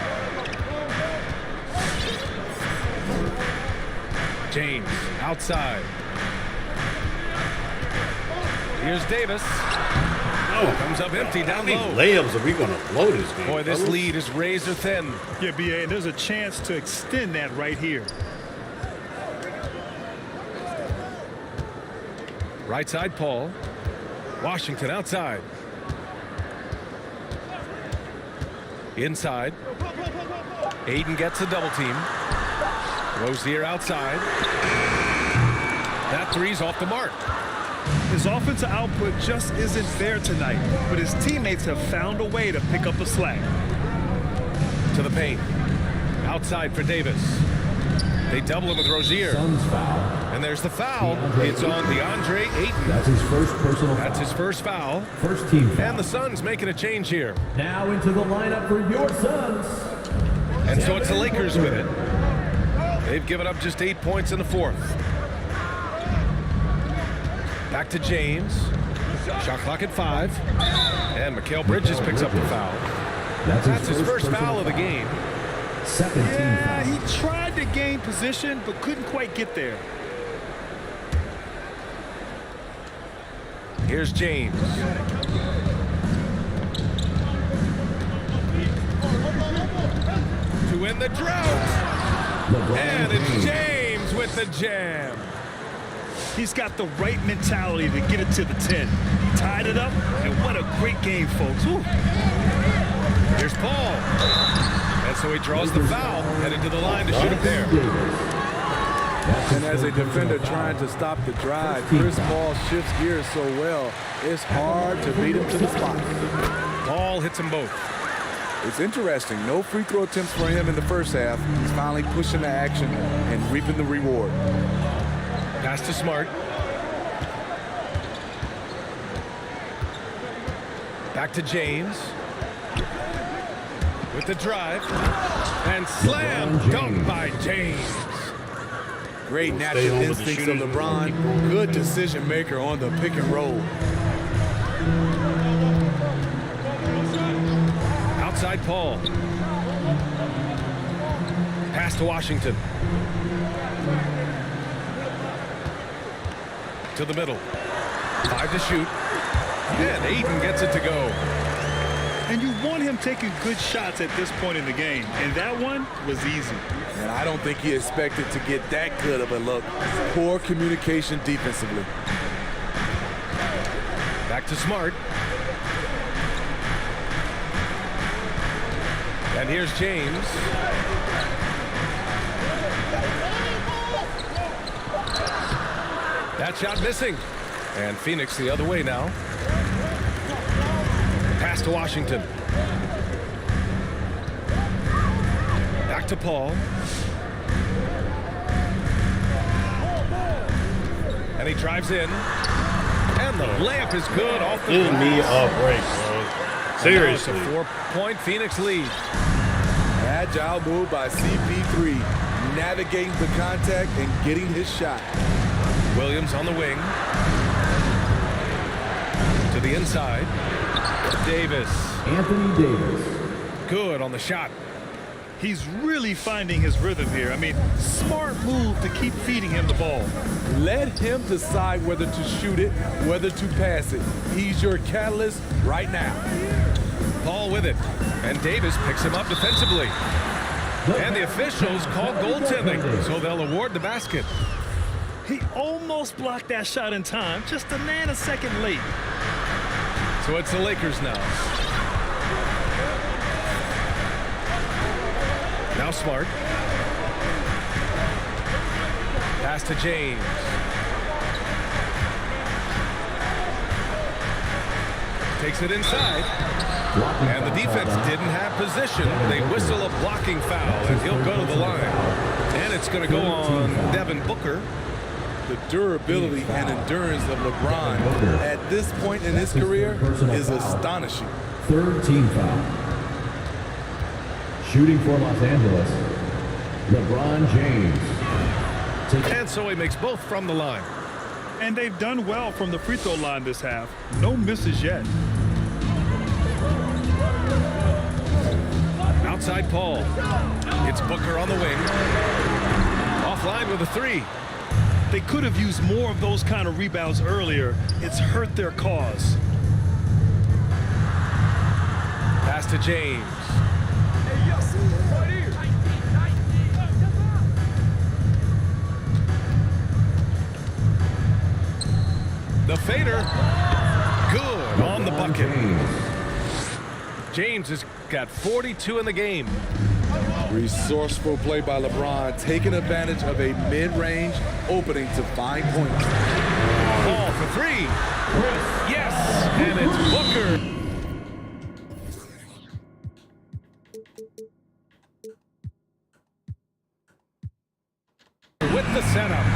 James outside. Here's Davis. Oh, Comes up empty down how many low. layups are we gonna blow this game? Boy, this fellas? lead is razor thin. Yeah, BA, and there's a chance to extend that right here. Right side, Paul. Washington outside. Inside. Aiden gets a double team. Rozier outside. That three's off the mark. His offensive output just isn't there tonight, but his teammates have found a way to pick up the slack. To the paint. Outside for Davis. They double him with Rozier. Suns foul. And there's the foul. It's on DeAndre Ayton. That's his first personal That's foul. his first foul. First team foul. And the Suns making a change here. Now into the lineup for your Suns. And so it's the Lakers with it. They've given up just 8 points in the fourth. Back to James. Shot clock at 5. And Mikal Bridges picks up the foul. That's his first foul of the game. Second team Yeah, foul. he tried to gain position, but couldn't quite get there. Here's James. To win the drought. And it's James with the jam. He's got the right mentality to get it to the 10. He tied it up, and what a great game, folks. Woo. Here's Paul. And so he draws the foul, headed to the line to shoot a pair. And as a defender trying to stop the drive, Chris Paul shifts gears so well, it's hard to beat him to the spot. Paul hits them both. It's interesting, no free throw attempts for him in the first half. He's finally pushing the action and reaping the reward. Pass to Smart. Back to James. With the drive. And slam dunk by James. Great Stay natural home with the instincts of shooting. LeBron. Good decision maker on the pick and roll. Outside Paul. Pass to Washington. To the middle. 5 to shoot. And Ayton gets it to go. And you want him taking good shots at this point in the game, and that one was easy. And I don't think he expected to get that good of a look. Poor communication defensively. Back to Smart. And here's James. That shot missing. And Phoenix the other way now. Pass to Washington. Back to Paul. And he drives in. And the layup is good off the Give me glass. a break, bro. Seriously. It's a 4-point Phoenix lead. Agile move by CP3, navigating the contact and getting his shot. Williams on the wing. To the inside. Davis. Anthony Davis. Good on the shot. He's really finding his rhythm here. I mean, smart move to keep feeding him the ball. Let him decide whether to shoot it, whether to pass it. He's your catalyst right now. Paul with it. And Davis picks him up defensively. And the officials call goaltending, so they'll award the basket. He almost blocked that shot in time, just a nanosecond late. So it's the Lakers now. Now Smart. Pass to James. Takes it inside. And the defense didn't have position. They whistle a blocking foul, and he'll go to the line. And it's going to go on Devin Booker. The durability and endurance of LeBron at this point in his career is astonishing. Third team foul. Shooting for Los Angeles, LeBron James. And so he makes both from the line. And they've done well from the free throw line this half. No misses yet. Outside Paul. It's Booker on the wing. Offline with a three. They could have used more of those kind of rebounds earlier. It's hurt their cause. Pass to James. The fader. Good on the bucket. James has got 42 in the game. Resourceful play by LeBron, taking advantage of a mid-range opening to find points. Ball for three. Yes, and it's Booker. With the setup.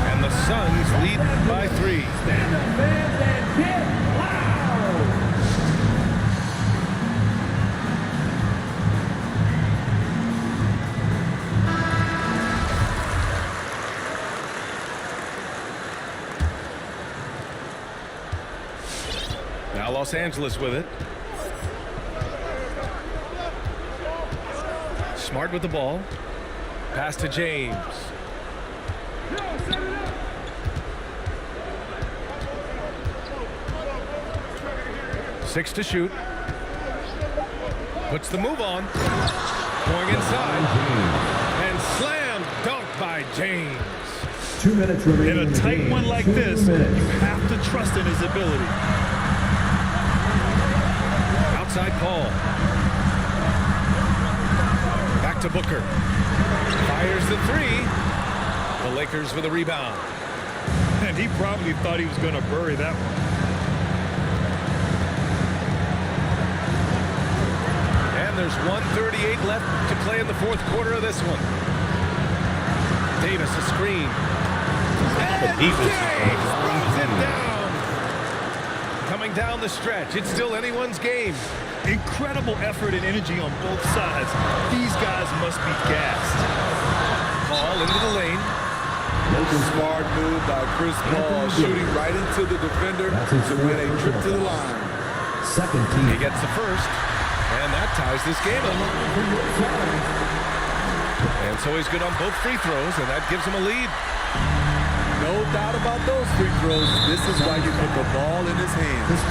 And the Suns lead by three. Stand up, fans, and get loud! Now Los Angeles with it. Smart with the ball. Pass to James. Six to shoot. Puts the move on. Going inside. And slam dunk by James. 2 minutes remaining. In a tight one like this, you have to trust in his ability. Outside Paul. Back to Booker. Fires the three. The Lakers with a rebound. And he probably thought he was going to bury that one. And there's 1:38 left to play in the fourth quarter of this one. Davis a screen. And James throws it down. Coming down the stretch. It's still anyone's game. Incredible effort and energy on both sides. These guys must be gassed. Ball into the lane. Smart move by Chris Paul, shooting right into the defender to win a trip to the line. Second team. He gets the first, and that ties this game up. And so he's good on both free throws, and that gives him a lead. No doubt about those free throws. This is why you put the ball in his hands.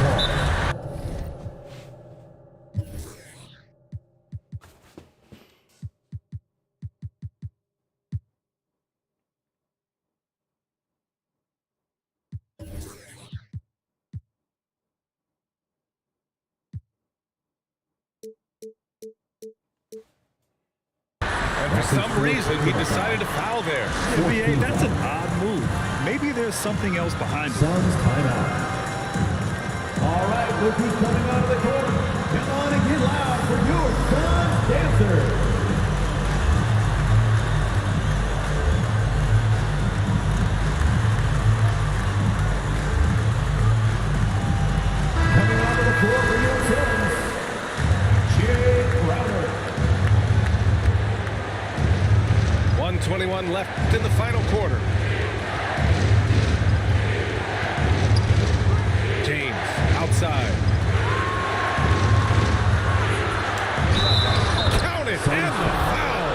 And for some reason, he decided to foul there. NBA, that's an odd move. Maybe there's something else behind it. Suns timeout. All right, look who's coming out of the court. Come on and get loud for your Suns dancers. Coming out of the court for your Suns, Jay Crowder. 1:21 left in the final quarter. James outside. Count it, and the foul.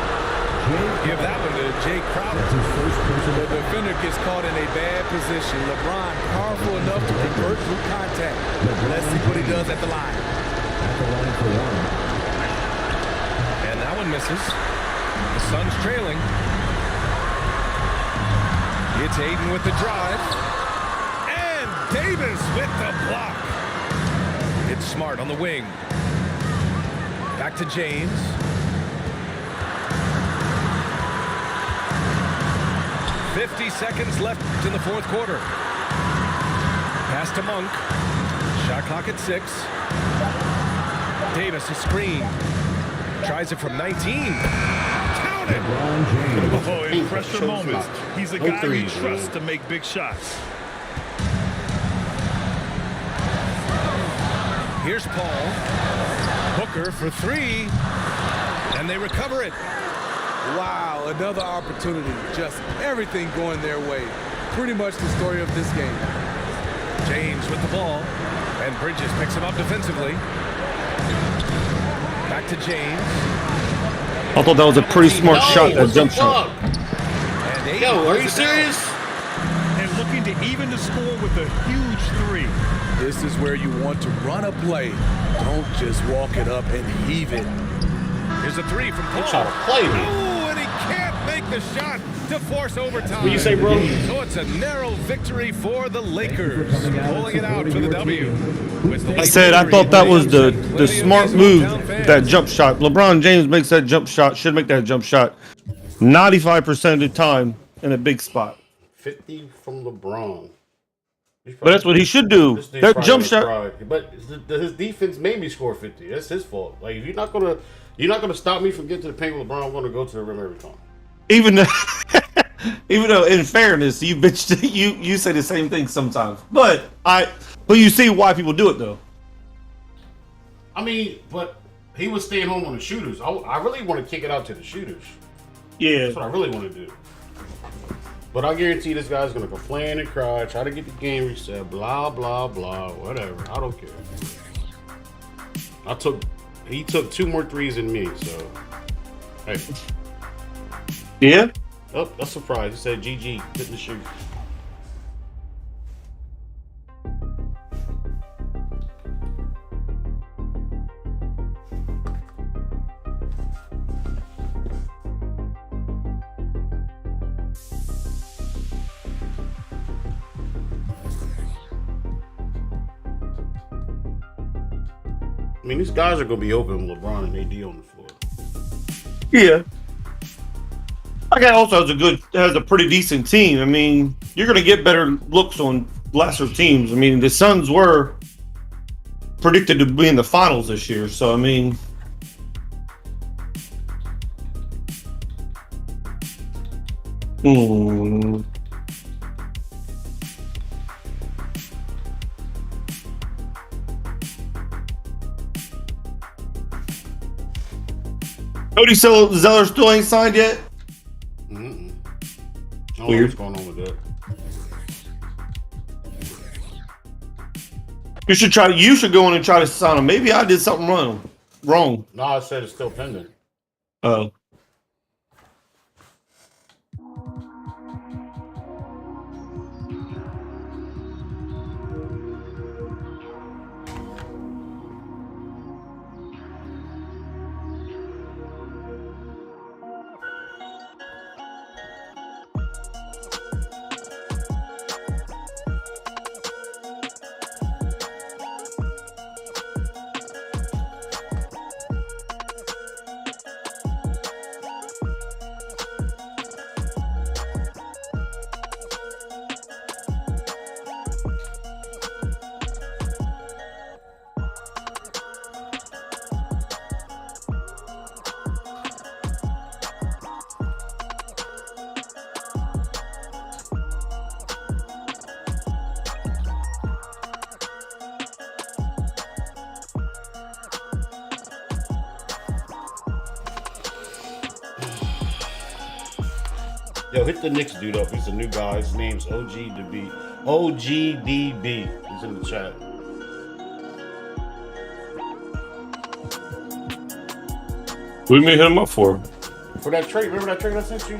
Give that one to Jay Crowder. The defender gets caught in a bad position. LeBron powerful enough to convert through contact. Let's see what he does at the line. At the line for one. And that one one misses. The Suns trailing. It's Aiden with the drive. And Davis with the block. It's Smart on the wing. Back to James. "50 seconds left in the fourth quarter. Pass to Monk. Shot clock at 6. Davis, a screen. Tries it from 19. Count it! Oh, in pressure moments, he's a guy we trust to make big shots. Here's Paul. Booker for 3. And they recover it. Wow, another opportunity. Just everything going their way. Pretty much the story of this game. James with the ball. And Bridges picks him up defensively. Back to James. I thought that was a pretty smart shot, that jump shot. And Yo, are you serious? And looking to even the score with a huge 3. This is where you want to run a play. Don't just walk it up and heave it. Here's a 3 from Paul. He's trying to play me. Oh, and he can't make the shot to force overtime. What you say, bro? So it's a narrow victory for the Lakers, pulling it out for the W. I said I thought that was the smart move, that jump shot. LeBron James makes that jump shot, should make that jump shot 95% of the time in a big spot. 50 from LeBron. But that's what he should do. This dude's That probably jump gonna shot. cry. But his defense made me score 50. That's his fault. Like, if you're not gonna stop me from getting to the paint with LeBron, I'm gonna go to the rim every time. Even though in fairness, you bitch, you say the same thing sometimes. But you see why people do it though. I mean, but he was staying home on the shooters. I really want to kick it out to the shooters. Yeah. That's what I really want to do. But I guarantee this guy's gonna complain and cry, try to get the game reset, blah blah blah, whatever. I don't care. He took 2 more threes than me, so hey. Yeah. Oh, that's a surprise. He said GG, couldn't shoot. I mean, these guys are going to be open with LeBron and AD on the floor. Yeah. That guy also has a pretty decent team. I mean, you're going to get better looks on lesser teams. I mean, the Suns were predicted to be in the finals this year. So, I mean, Cody Zeller still ain't signed yet? Mm-mm. I don't know Weird. what's going on with that. You should go in and try to sign him. Maybe I did something wrong. No, I said it's still pending. Oh. Yo, hit the Knicks dude up. He's a new guy. His name's OGDB. He's in the chat. What do you mean hit him up for? For that trade, remember that trade I sent you?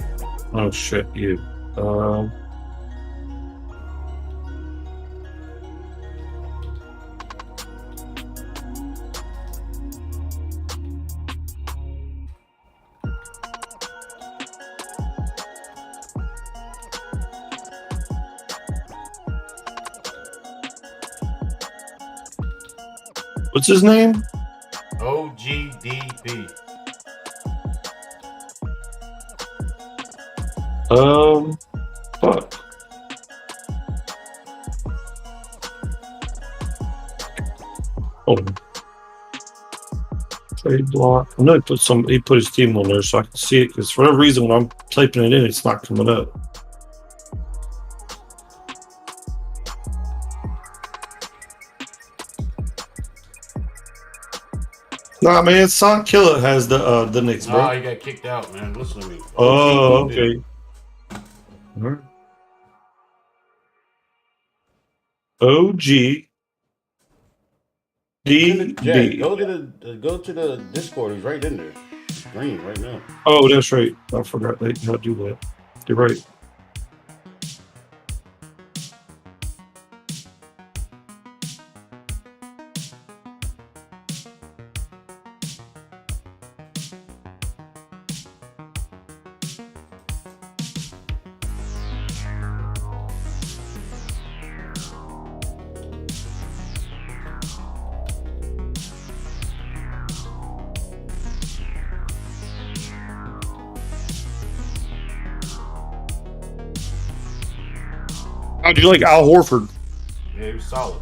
Oh shit, you. What's his name? OGDP. Fuck. Oh. Trade block. I know he put his team on there so I can see it, because for whatever reason when I'm typing it in, it's not coming up. Nah, man, Son Killer has the Knicks, bro. Nah, he got kicked out, man. Listen to me. Oh, okay. Alright. OG Jack, DB. go to the Discord. He's right in there. It's green right now. Oh, that's right. I forgot how to do that. You're right. How'd you like Al Horford? Yeah, he was solid.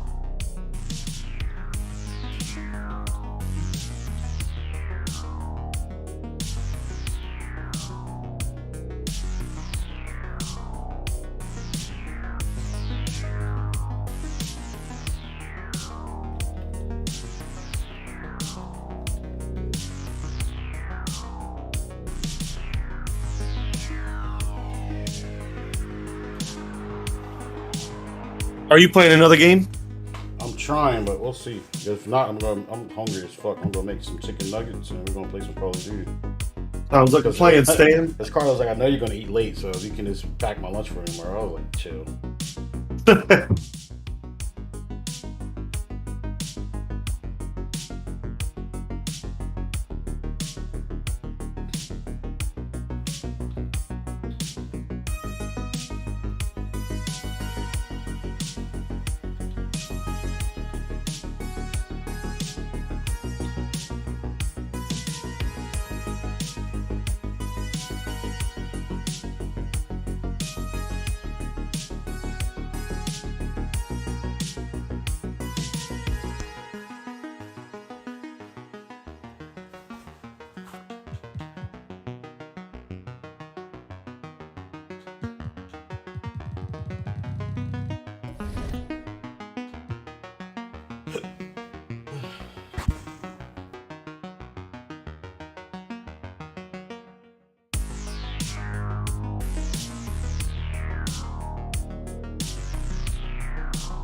Are you playing another game? I'm trying, but we'll see. If not, I'm hungry as fuck. I'm gonna make some chicken nuggets and we're gonna play some Call of Duty. Sounds like a plan, Stan. Because Carlos like, I know you're gonna eat late, so if you can just pack my lunch for him, or I was like, chill.